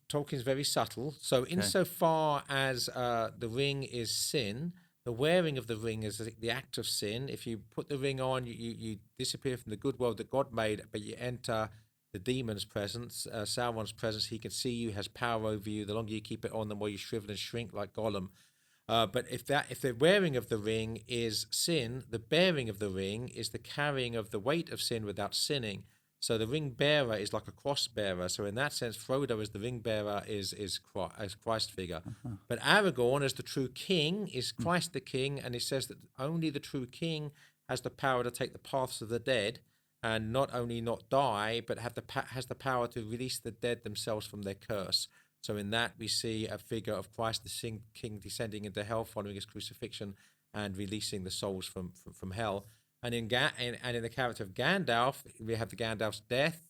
Tolkien's very subtle. So insofar as the ring is sin, the wearing of the ring is the act of sin. If you put the ring on, you disappear from the good world that God made, but you enter the demon's presence, Sauron's presence. He can see you, has power over you. The longer you keep it on, the more you shrivel and shrink like Gollum. But if the wearing of the ring is sin, the bearing of the ring is the carrying of the weight of sin without sinning. So the ring bearer is like a cross bearer. So in that sense, Frodo as the ring bearer is Christ figure. But Aragorn as the true king is Christ the king, and he says that only the true king has the power to take the paths of the dead and not only not die, but has the power to release the dead themselves from their curse. So in that we see a figure of Christ the king descending into hell following his crucifixion and releasing the souls from hell. And in the character of Gandalf, we have the Gandalf's death,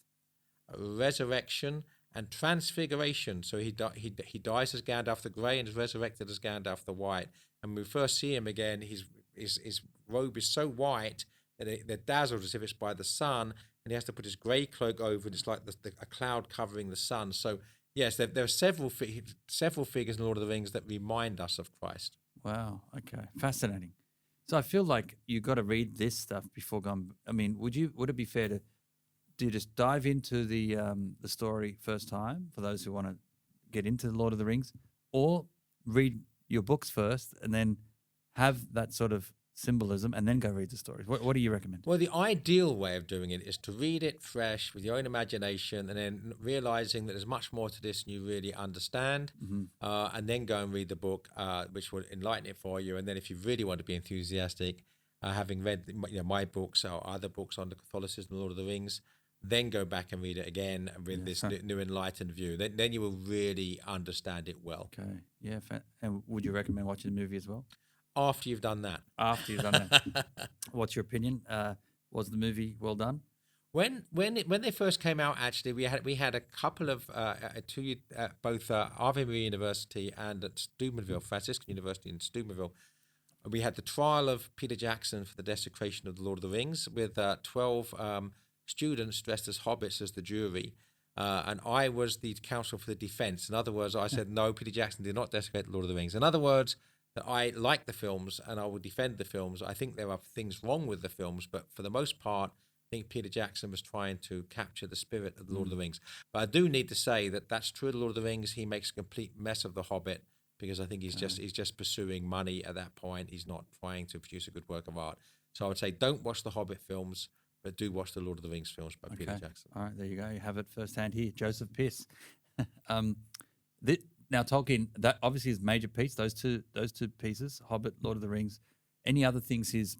resurrection, and transfiguration. So he dies as Gandalf the Grey and is resurrected as Gandalf the White. And when we first see him again, his robe is so white that they're dazzled as if it's by the sun, and he has to put his grey cloak over, and it's like a cloud covering the sun. So yes, there are several figures in Lord of the Rings that remind us of Christ. Wow. Okay. Fascinating. So I feel like you got to read this stuff before going. I mean, would it be fair to do you just dive into the story first time for those who want to get into the Lord of the Rings, or read your books first and then have that sort of symbolism and then go read the stories? What do you recommend? Well, the ideal way of doing it is to read it fresh with your own imagination, and then realizing that there's much more to this than you really understand, and then go and read the book, which will enlighten it for you. And then if you really want to be enthusiastic, having read my books or other books on the Catholicism and Lord of the Rings, then go back and read it again with this new enlightened view. Then you will really understand it well. Okay. Yeah. And would you recommend watching the movie as well? After you've done that. After you've done that. What's your opinion? Was the movie well done? When they first came out, actually, we had a couple of both Ave Maria University and at Steubenville, Franciscan University in Steubenville. We had the trial of Peter Jackson for the desecration of the Lord of the Rings with 12 students dressed as hobbits as the jury. And I was the counsel for the defense. In other words, I said, no, Peter Jackson did not desecrate the Lord of the Rings. In other words, that I like the films and I will defend the films. I think there are things wrong with the films, but for the most part, I think Peter Jackson was trying to capture the spirit of the Lord of the Rings. But I do need to say that that's true of the Lord of the Rings. He makes a complete mess of the Hobbit because I think he's just pursuing money at that point. He's not trying to produce a good work of art. So I would say don't watch the Hobbit films, but do watch the Lord of the Rings films by Peter Jackson. All right, there you go. You have it firsthand here. Joseph Pearce. Now, Tolkien, that obviously is a major piece, those two pieces, Hobbit, Lord of the Rings. Any other things he's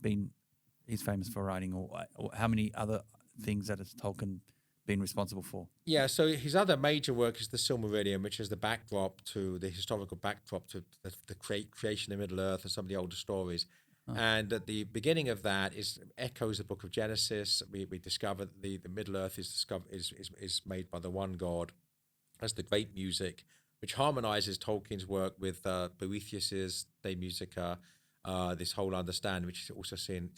famous for writing, or how many other things that has Tolkien been responsible for? Yeah, so his other major work is the Silmarillion, which is the historical backdrop to the creation of Middle-earth and some of the older stories. And at the beginning of that echoes the book of Genesis. We discover that the Middle-earth is made by the one God as the great music, which harmonizes Tolkien's work with Boethius's De Musica, this whole understanding, which is also seen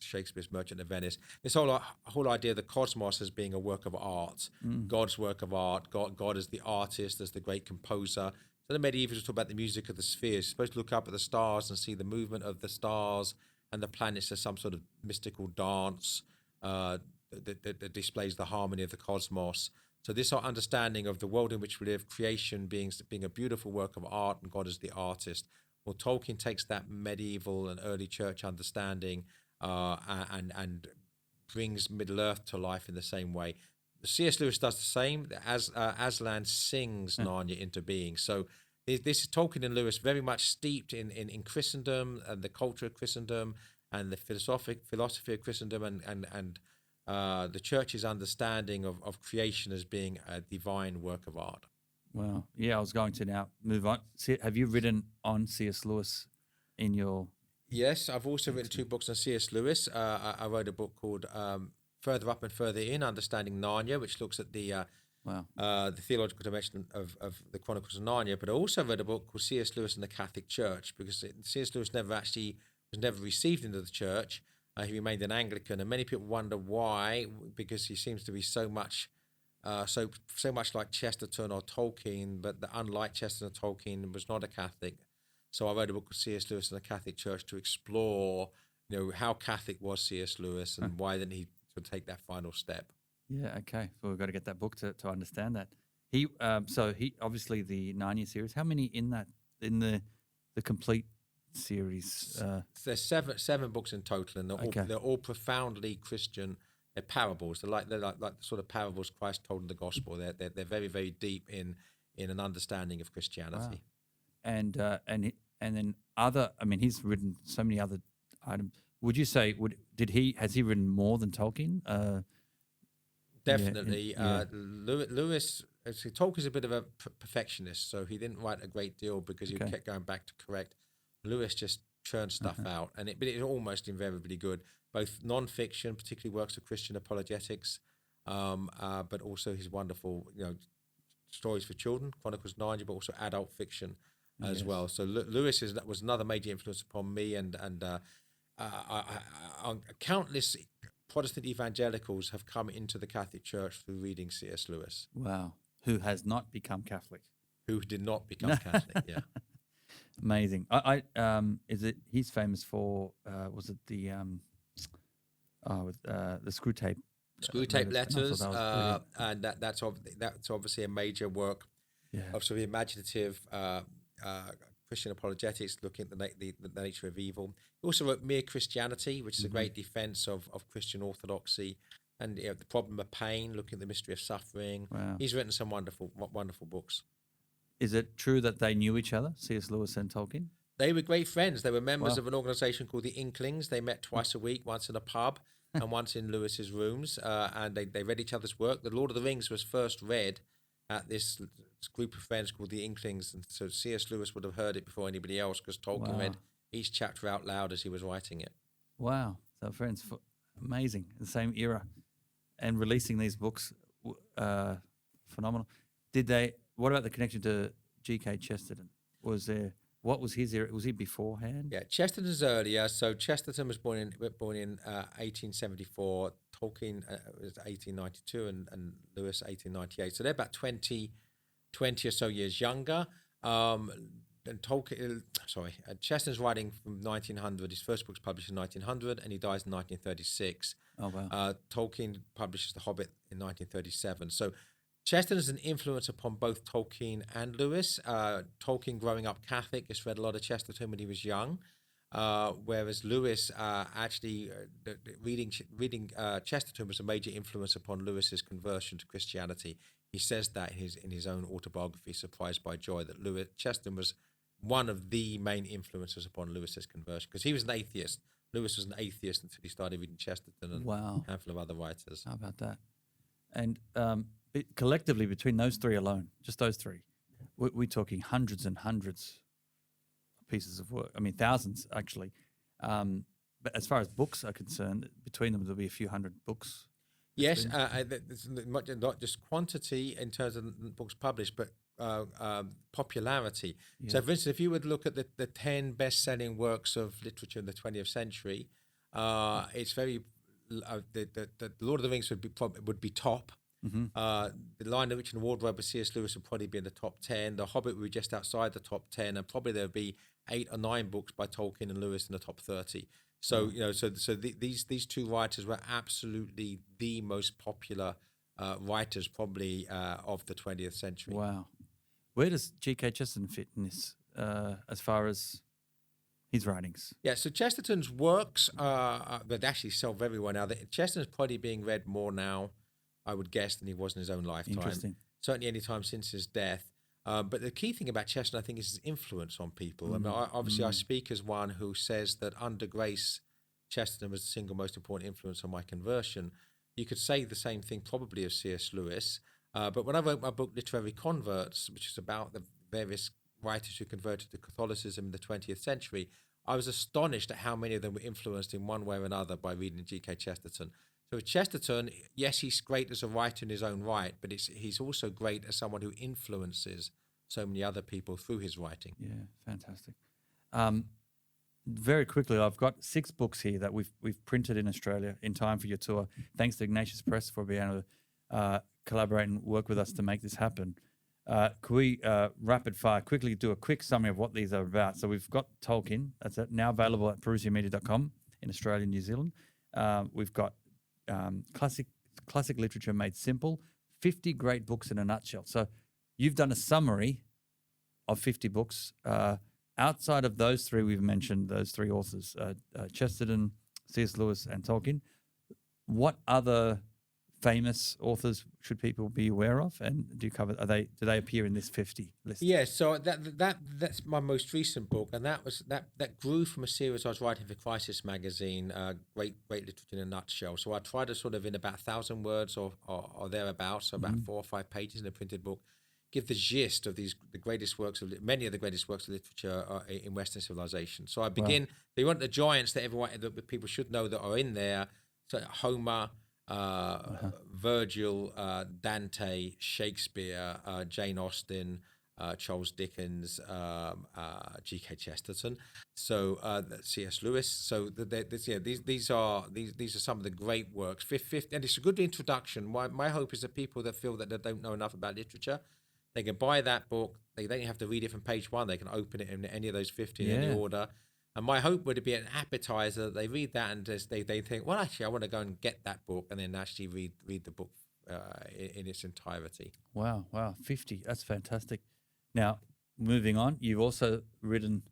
Shakespeare's Merchant of Venice. This whole idea of the cosmos as being a work of art, God's work of art, God as the artist, as the great composer. So the medievals talk about the music of the spheres. You're supposed to look up at the stars and see the movement of the stars and the planets as some sort of mystical dance that displays the harmony of the cosmos. So this understanding of the world in which we live, creation being a beautiful work of art and God as the artist. Well, Tolkien takes that medieval and early church understanding and brings Middle Earth to life in the same way. C.S. Lewis does the same. Aslan sings Narnia into being. So this is Tolkien and Lewis very much steeped in Christendom and the culture of Christendom and the philosophy of Christendom and the church's understanding of creation as being a divine work of art. Wow. Yeah, I was going to now move on. Have you written on C.S. Lewis in your... Yes, I've also written 2 books on C.S. Lewis. I wrote a book called Further Up and Further In, Understanding Narnia, which looks at the theological dimension of the Chronicles of Narnia. But I also read a book called C.S. Lewis and the Catholic Church, because C.S. Lewis was never received into the church. He remained an Anglican, and many people wonder why, because he seems to be so much like Chesterton or Tolkien, but unlike Chesterton or Tolkien, was not a Catholic. So I wrote a book called C.S. Lewis and the Catholic Church to explore, how Catholic was C.S. Lewis and why didn't he take that final step. Yeah, okay. So we've got to get that book to understand that. He obviously the Narnia series. How many in the complete series? There's seven books in total, and they're all profoundly Christian. They're parables. They're like the sort of parables Christ told in the gospel. They're very, very deep in an understanding of Christianity. Wow. And then other. I mean, he's written so many other items. Would you say has he written more than Tolkien? Definitely. Lewis, Tolkien's a bit of a perfectionist, so he didn't write a great deal because he kept going back to correct. Lewis just churned stuff out, but it's almost invariably good. Both non-fiction, particularly works of Christian apologetics, but also his wonderful, stories for children, Chronicles of Narnia, but also adult fiction as well. So Lewis was another major influence upon me, and countless Protestant evangelicals have come into the Catholic Church through reading C.S. Lewis. Wow. Who has not become Catholic? Who did not become Catholic, yeah. Amazing. He's famous for, was it the screw tape? Screw tape letters, and that's obviously a major work of sort of imaginative Christian apologetics, looking at the nature of evil. He also wrote Mere Christianity, which is a great defense of Christian orthodoxy, and the problem of pain, looking at the mystery of suffering. Wow. He's written some wonderful books. Is it true that they knew each other, C.S. Lewis and Tolkien? They were great friends. They were members of an organization called the Inklings. They met twice a week, once in a pub and once in Lewis's rooms, and they read each other's work. The Lord of the Rings was first read at this group of friends called the Inklings, and so C.S. Lewis would have heard it before anybody else, because Tolkien read each chapter out loud as he was writing it. Wow. So friends, amazing. The same era. And releasing these books, phenomenal. What about the connection to G.K. Chesterton? What was his era? Was he beforehand? Yeah, Chesterton's earlier. So Chesterton was born in 1874. Tolkien was 1892, and Lewis 1898. So they're about 20 or so years younger. And Chesterton's writing from 1900. His first book's published in 1900, and he dies in 1936. Oh wow! Tolkien publishes The Hobbit in 1937. So Chesterton is an influence upon both Tolkien and Lewis. Tolkien, growing up Catholic, just read a lot of Chesterton when he was young, whereas Lewis reading Chesterton was a major influence upon Lewis's conversion to Christianity. He says that in his own autobiography, Surprised by Joy, that Chesterton was one of the main influences upon Lewis's conversion, because he was an atheist. Lewis was an atheist until he started reading Chesterton and a handful of other writers. How about that? And collectively, between those three alone, just those three, we're talking hundreds and hundreds of pieces of work. I mean, thousands, actually. But as far as books are concerned, between them, there'll be a few hundred books. Yes, it's not just quantity in terms of books published, but popularity. Yeah. So, for instance, if you would look at the 10 best-selling works of literature in the 20th century, It's very the Lord of the Rings would be top. The Lion, the Witch, and the Wardrobe of C.S. Lewis would probably be in the top 10. The Hobbit would be just outside the top 10, and probably there would be 8 or 9 books by Tolkien and Lewis in the top 30. So these two writers were absolutely the most popular writers probably of the 20th century. Wow. Where does G.K. Chesterton fit in this as far as his writings? Yeah, so Chesterton's works that actually sell very well now. Chesterton's probably being read more now, I would guess, than he was in his own lifetime. Interesting. Certainly any time since his death. But the key thing about Chesterton, I think, is his influence on people. I mean, I speak as one who says that under grace, Chesterton was the single most important influence on my conversion. You could say the same thing probably of C.S. Lewis. But when I wrote my book, Literary Converts, which is about the various writers who converted to Catholicism in the 20th century, I was astonished at how many of them were influenced in one way or another by reading G.K. Chesterton. So Chesterton, yes, he's great as a writer in his own right, but he's also great as someone who influences so many other people through his writing. Yeah, fantastic. Very quickly, I've got 6 books here that we've printed in Australia in time for your tour. Thanks to Ignatius Press for being able to collaborate and work with us to make this happen. Could we rapid fire quickly do a quick summary of what these are about? So we've got Tolkien, that's it, now available at parousiamedia.com in Australia and New Zealand. We've got classic literature made simple, 50 great books in a nutshell. So you've done a summary of 50 books. Outside of those 3 we've mentioned, those 3 authors, Chesterton, C.S. Lewis, and Tolkien, what other famous authors should people be aware of? And do they appear in this 50 list? Yeah, so that's my most recent book, and that grew from a series I was writing for Crisis magazine, Great Literature in a Nutshell. So I tried to sort of, in about 1,000 words or thereabouts, so about 4 or 5 pages in a printed book, give the gist of many of the greatest works of literature in Western civilization. So I begin. They want the giants that people should know that are in there. So Homer, Virgil, Dante, Shakespeare, Jane Austen, Charles Dickens, G.K. Chesterton, so C.S. Lewis. So these are some of the great works. And it's a good introduction. My hope is that people that feel that they don't know enough about literature, they can buy that book. They don't have to read it from page 1. They can open it in any of those 50 in any order. And my hope would be an appetizer. They read that and they think, well, actually, I want to go and get that book, and then actually read the book in its entirety. Wow, 50. That's fantastic. Now, moving on, you've also written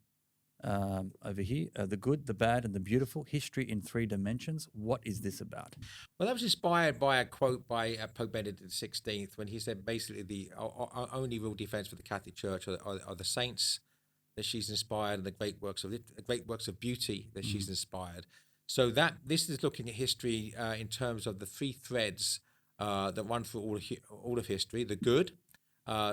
over here, The Good, the Bad, and the Beautiful, History in 3 Dimensions. What is this about? Well, that was inspired by a quote by Pope Benedict XVI when he said basically the only real defense for the Catholic Church are the saints that she's inspired and the great works of beauty that she's inspired. So this is looking at history in terms of the 3 threads that run through all of history. The good,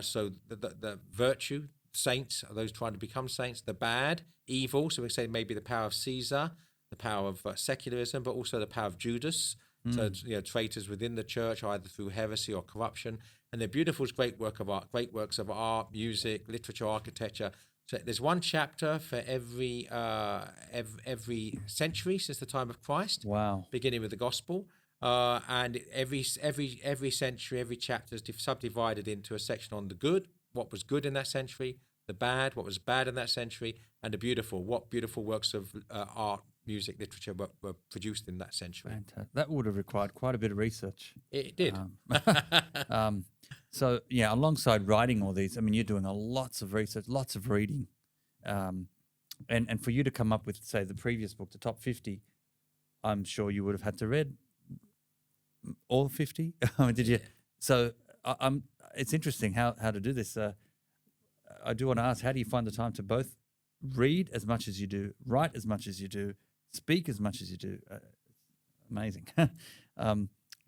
so the virtue, saints are those trying to become saints. The bad, evil, so we say maybe the power of Caesar, the power of secularism, but also the power of Judas. So traitors within the church, either through heresy or corruption. And the beautiful is great works of art, music, literature, architecture. So there's 1 chapter for every century since the time of Christ. Wow! Beginning with the gospel, and every century, every chapter is subdivided into a section on the good, what was good in that century, the bad, what was bad in that century, and the beautiful, what beautiful works of art, music, literature were produced in that century. Fantastic. That would have required quite a bit of research. It did. So, yeah, alongside writing all these, I mean, you're doing lots of research, lots of reading. And for you to come up with, say, the previous book, the top 50, I'm sure you would have had to read all 50. Did you? So it's interesting how to do this. I do want to ask, how do you find the time to both read as much as you do, write as much as you do, speak as much as you do? Amazing.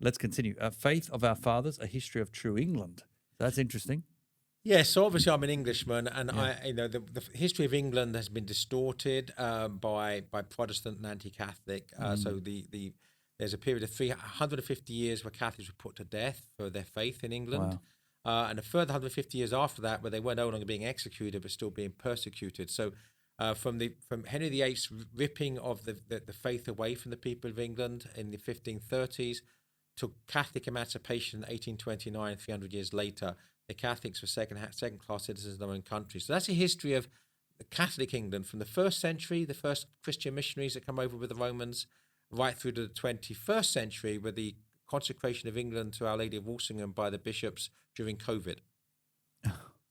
Let's continue. Faith of Our Fathers, A History of True England. That's interesting. Yes, so obviously I'm an Englishman, and the history of England has been distorted by Protestant and anti-Catholic. So there's a period of 350 years where Catholics were put to death for their faith in England, and a further 150 years after that where they were no longer being executed but still being persecuted. So from Henry VIII's ripping of the faith away from the people of England in the 1530s to Catholic emancipation in 1829, 300 years later. The Catholics were second-class citizens in their own country. So that's a history of the Catholic England from the first century, the first Christian missionaries that come over with the Romans, right through to the 21st century with the consecration of England to Our Lady of Walsingham by the bishops during COVID.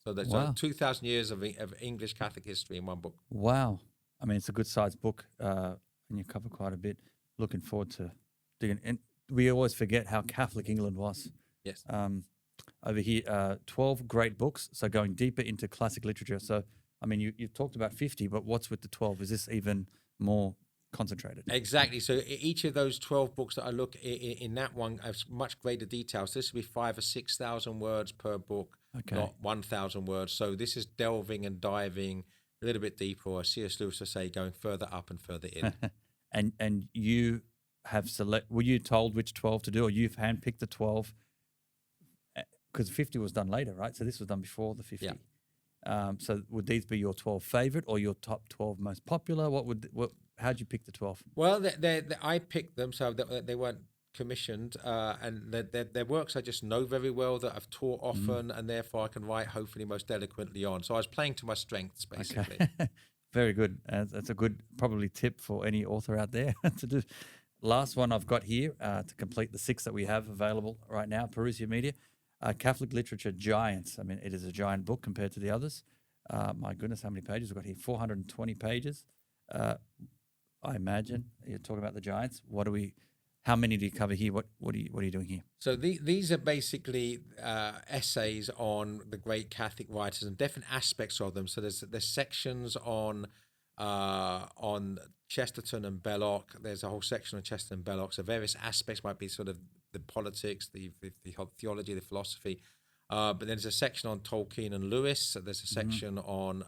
So that's Wow. 2,000 years of English Catholic history in one book. Wow. I mean, it's a good-sized book, and you cover quite a bit. Looking forward to digging. And we always forget how Catholic England was. Yes. Over here, 12 great books, so going deeper into classic literature. So, I mean, you've talked about 50, but what's with the 12? Is this even more concentrated? Exactly. So each of those 12 books that I look in that one has much greater detail. So this will be 5,000 or 6,000 words per book, not 1,000 words. So this is delving and diving a little bit deeper, or C.S. Lewis would say, going further up and further in. and you have were you told which 12 to do, or you've handpicked the 12? Because 50 was done later, right? So this was done before the 50. Yeah. So would these be your 12 favorite or your top 12 most popular? How'd you pick the 12? Well, I picked them, so they weren't commissioned, and they're works I just know very well, that I've taught often, and therefore I can write hopefully most eloquently on. So I was playing to my strengths, basically. Okay. Very good. That's a good probably tip for any author out there to do. Last one I've got here to complete the 6 that we have available right now, Parousia Media. Catholic Literature Giants. I mean, it is a giant book compared to the others. My goodness, how many pages we've got here? 420 pages. I imagine you're talking about the giants. How many do you cover here? What are you doing here? So these are basically essays on the great Catholic writers and different aspects of them. So there's sections on Chesterton and Belloc. There's a whole section on Chesterton and Belloc. So various aspects might be sort of the politics, the theology, the philosophy. But then there's a section on Tolkien and Lewis. So there's a section on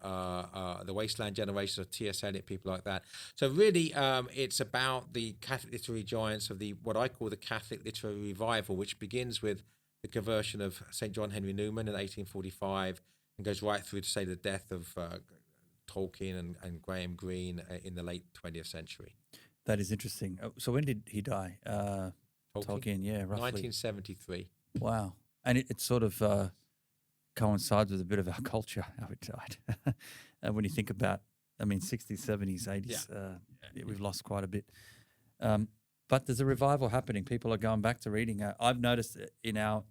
the Wasteland Generation of T.S. Eliot, people like that. So really, it's about the Catholic literary giants of what I call the Catholic literary revival, which begins with the conversion of St. John Henry Newman in 1845 and goes right through to, say, the death of Tolkien and Graham Greene in the late 20th century. That is interesting. So when did he die? Tolkien, yeah, roughly. 1973. Wow. And it sort of coincides with a bit of our culture, how it died. When you think about, 60s, 70s, 80s, we've lost quite a bit. But there's a revival happening. People are going back to reading. I've noticed in our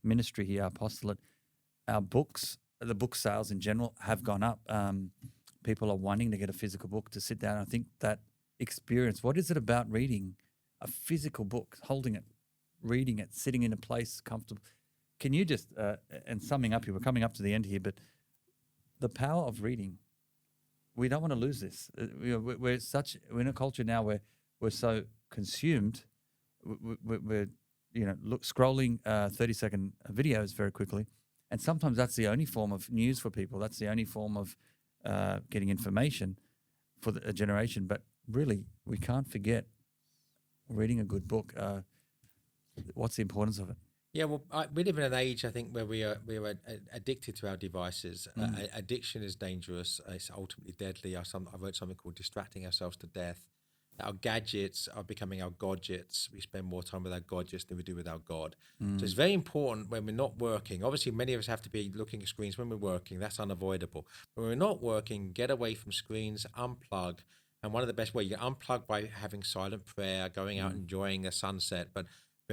ministry here, our apostolate, our books, the book sales in general have gone up. People are wanting to get a physical book to sit down. I think that experience, what is it about reading a physical book, holding it, reading it, sitting in a place comfortable? Can you just, and summing up here, we're coming up to the end here, but the power of reading, we don't want to lose this. We're in a culture now where we're so consumed, we're scrolling 30-second videos very quickly, and sometimes that's the only form of news for people. That's the only form of getting information for a generation. But really, we can't forget reading a good book. What's the importance of it? Yeah, well, we live in an age, I think, where we are addicted to our devices. Addiction is dangerous. It's ultimately deadly. I wrote something called Distracting Ourselves to Death. Our gadgets are becoming our godgets. We spend more time with our godgets than we do with our God. So it's very important when we're not working. Obviously, many of us have to be looking at screens when we're working. That's unavoidable. But when we're not working, get away from screens, unplug. And one of the best ways, you unplug by having silent prayer, going out, enjoying a sunset. But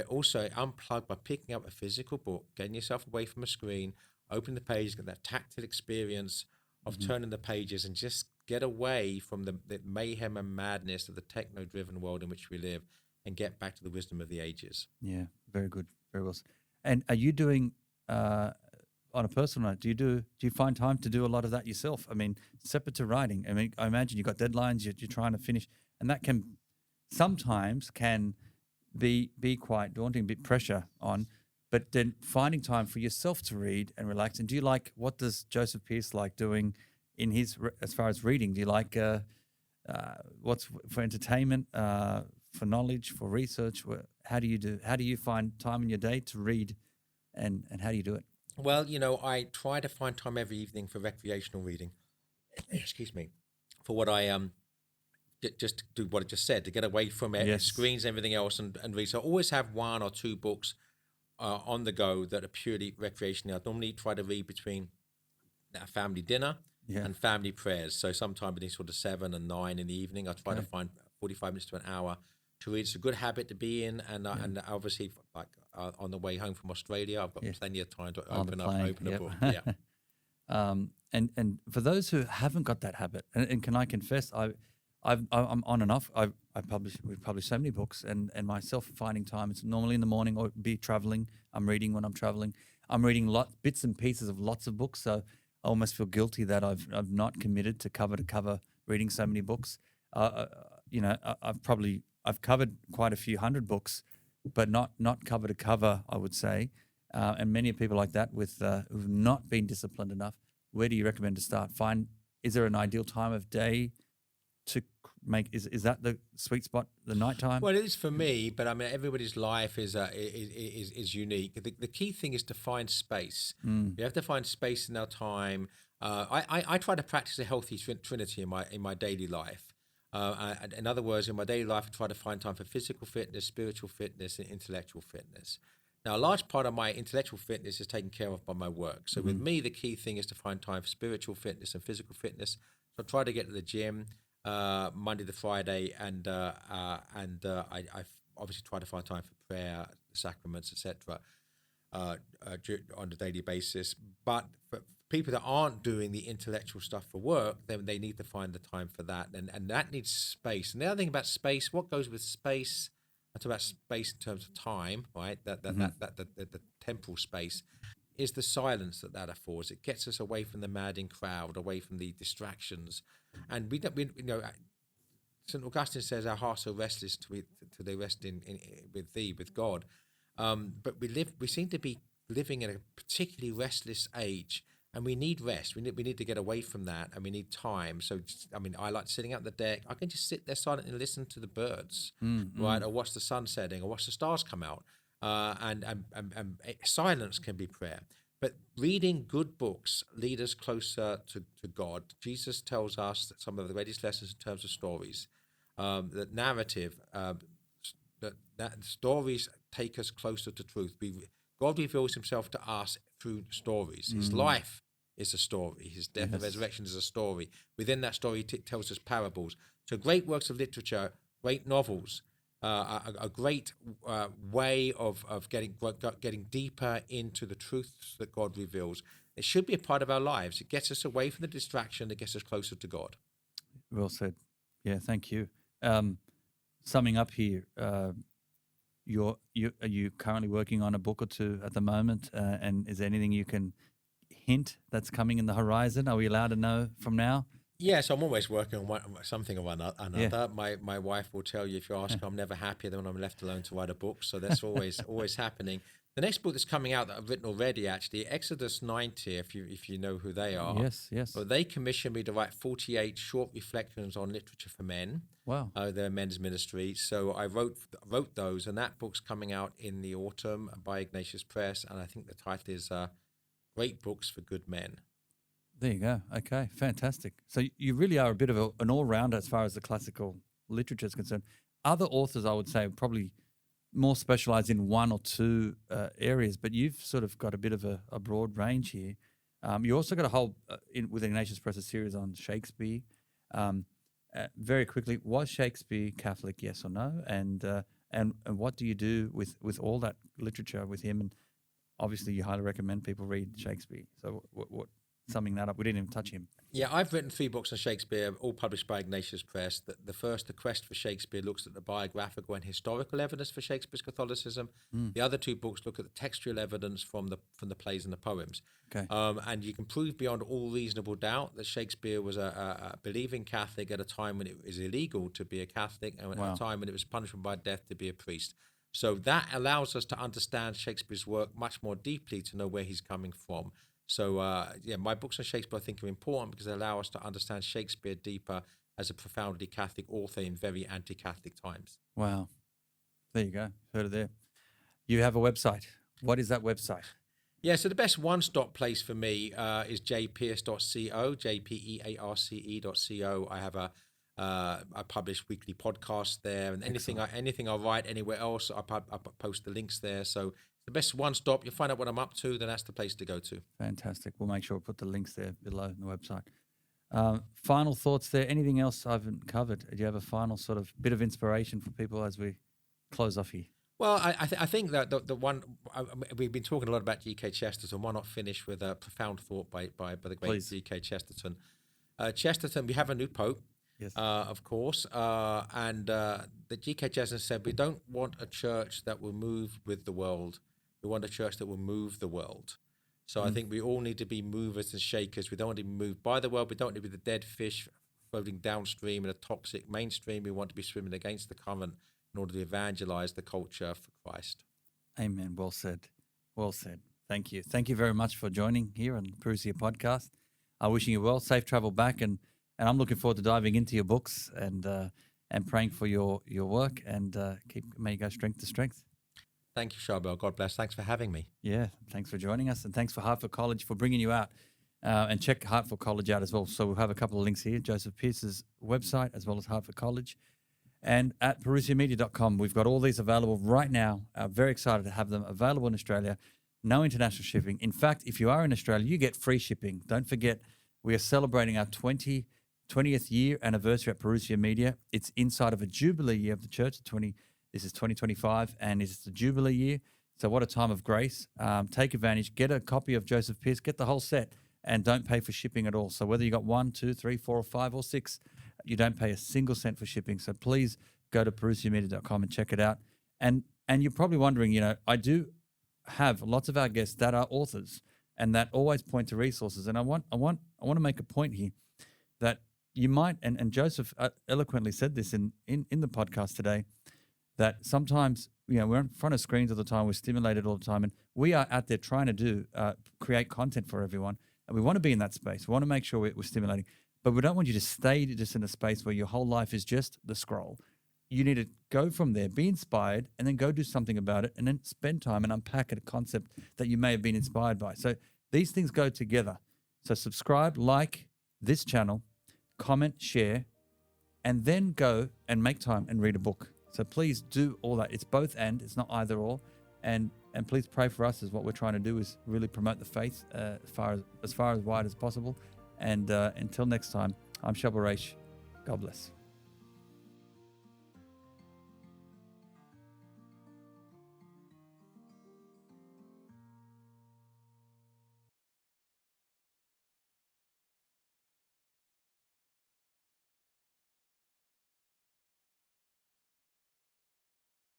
also unplug by picking up a physical book, getting yourself away from a screen, open the page, get that tactile experience of turning the pages, and just get away from the mayhem and madness of the techno-driven world in which we live, and get back to the wisdom of the ages. Yeah, very good, very well. And are you doing, on a personal note, do you find time to do a lot of that yourself? Separate to writing. I imagine you've got deadlines, you're trying to finish, and that can sometimes be quite daunting, a bit pressure on, but then finding time for yourself to read and relax. And what does Joseph Pearce like doing in his, as far as reading? Do you like what's for entertainment, for knowledge, for research? How do you find time in your day to read, and how do you do it? Well, I try to find time every evening for recreational reading. excuse me, for what I just to do what I just said, to get away from it, Yes. screens, everything else, and read. So I always have 1 or 2 books on the go that are purely recreational. I normally try to read between a family dinner Yeah. and family prayers. So sometime between sort of 7 and 9 in the evening, I try to find 45 minutes to an hour to read. It's a good habit to be in, and obviously, like on the way home from Australia, I've got plenty of time to On the open plane, a book. Yeah. And for those who haven't got that habit, and can I confess, I'm on and off. We've published so many books, and myself finding time. It's normally in the morning or be traveling. I'm reading when I'm traveling. I'm reading bits and pieces of lots of books. So I almost feel guilty that I've not committed to cover reading so many books. I've covered quite a few hundred books, but not cover to cover, I would say. And many people like that who've not been disciplined enough. Where do you recommend to start? Is there an ideal time of day to make? Is that the sweet spot, the nighttime? Well, it is for me, but I mean, everybody's life is unique. The key thing is to find space. You have to find space in our time. I try to practice a healthy trinity in my daily life. In other words, in my daily life, I try to find time for physical fitness, spiritual fitness, and intellectual fitness. Now, a large part of my intellectual fitness is taken care of by my work. So with me, the key thing is to find time for spiritual fitness and physical fitness. So I try to get to the gym Monday to Friday, and I obviously try to find time for prayer, the sacraments, etc. On a daily basis. But for people that aren't doing the intellectual stuff for work, then they need to find the time for that, and that needs space. And the other thing about space, what goes with space? I talk about space in terms of time, right? The temporal space is the silence that affords. It gets us away from the madding crowd, away from the distractions, and we don't. St. Augustine says our hearts are restless till they rest in with thee, with God. But we seem to be living in a particularly restless age, and we need rest. We need to get away from that, and we need time. So, I like sitting out on the deck. I can just sit there silently and listen to the birds, right, or watch the sun setting, or watch the stars come out. And silence can be prayer. But reading good books lead us closer to God. Jesus tells us that some of the greatest lessons in terms of stories, that narrative, that stories take us closer to truth. God reveals himself to us through stories. His life is a story. His death and resurrection is a story. Within that story, he tells us parables. So great works of literature, great novels, a great way of getting deeper into the truths that God reveals. It should be a part of our lives. It gets us away from the distraction. It gets us closer to God. Well said. Yeah, thank you. Summing up here, are you currently working on a book or two at the moment? And is there anything you can hint that's coming in the horizon? Are we allowed to know from now? Yes, I'm always working on something or another. Yeah. My wife will tell you, if you ask her, I'm never happier than when I'm left alone to write a book. So that's always happening. The next book that's coming out that I've written already, actually, Exodus 90, if you know who they are. Yes. Well, they commissioned me to write 48 short reflections on literature for men. Wow. Their men's ministry. So I wrote those, and that book's coming out in the autumn by Ignatius Press, and I think the title is Great Books for Good Men. There you go. Okay, fantastic. So you really are a bit of an all-rounder as far as the classical literature is concerned. Other authors, I would say, probably more specialized in one or two areas, but you've sort of got a bit of a broad range here. You also got a whole, with Ignatius Press, a series on Shakespeare. Very quickly, was Shakespeare Catholic, yes or no? And what do you do with all that literature with him? And obviously, you highly recommend people read Shakespeare. So what summing that up, we didn't even touch him. Yeah, I've written 3 books on Shakespeare, all published by Ignatius Press. The first, The Quest for Shakespeare, looks at the biographical and historical evidence for Shakespeare's Catholicism. The other 2 books look at the textual evidence from the plays and the poems. Okay. And you can prove beyond all reasonable doubt that Shakespeare was a believing Catholic at a time when it was illegal to be a Catholic, and at a time when it was punishment by death to be a priest. So that allows us to understand Shakespeare's work much more deeply, to know where he's coming from. So, my books on Shakespeare, I think, are important because they allow us to understand Shakespeare deeper as a profoundly Catholic author in very anti-Catholic times. Wow. There you go. Heard it there. You have a website. What is that website? Yeah, so the best one-stop place for me is jpearce.co, jpearce.co. I have I publish weekly podcasts there, and anything I write anywhere else, I post the links there. So the best one-stop. You find out what I'm up to, then that's the place to go to. Fantastic. We'll make sure we put the links there below in the website. Final thoughts there? Anything else I haven't covered? Do you have a final sort of bit of inspiration for people as we close off here? Well, I think that the one we've been talking a lot about G.K Chesterton. Why not finish with a profound thought by the great G.K Chesterton? Chesterton, we have a new pope, Yes. Of course, and the G.K Chesterton said we don't want a church that will move with the world. We want a church that will move the world. So I think we all need to be movers and shakers. We don't want to be moved by the world. We don't want to be the dead fish floating downstream in a toxic mainstream. We want to be swimming against the current in order to evangelize the culture for Christ. Amen. Well said. Well said. Thank you. Thank you very much for joining here on Parousia podcast. I'm wishing you well, safe travel back, and I'm looking forward to diving into your books and praying for your work, and may you go strength to strength. Thank you, Charbel. God bless. Thanks for having me. Yeah, thanks for joining us, and thanks for Hartford College for bringing you out. And check Hartford College out as well. So we'll have a couple of links here, Joseph Pearce's website as well as Hartford College. And at parousiamedia.com, we've got all these available right now. Very excited to have them available in Australia. No international shipping. In fact, if you are in Australia, you get free shipping. Don't forget, we are celebrating our 20th year anniversary at Parousia Media. It's inside of a Jubilee year of the church. This is 2025, and it's the Jubilee year. So what a time of grace. Take advantage. Get a copy of Joseph Pearce. Get the whole set, and don't pay for shipping at all. So whether you got 1, 2, 3, 4, or 5, or 6, you don't pay a single cent for shipping. So please go to parousiamedia.com and check it out. And you're probably wondering, I do have lots of our guests that are authors and that always point to resources. And I want to make a point here that you might, and Joseph eloquently said this in the podcast today, that sometimes, we're in front of screens all the time, we're stimulated all the time, and we are out there trying to create content for everyone. And we want to be in that space. We want to make sure we're stimulating. But we don't want you to stay just in a space where your whole life is just the scroll. You need to go from there, be inspired, and then go do something about it, and then spend time and unpack a concept that you may have been inspired by. So these things go together. So subscribe, like this channel, comment, share, and then go and make time and read a book. So please do all that. It's both and. It's not either or. And please pray for us, as what we're trying to do is really promote the faith as far as wide as possible. And until next time, I'm Charbel. God bless.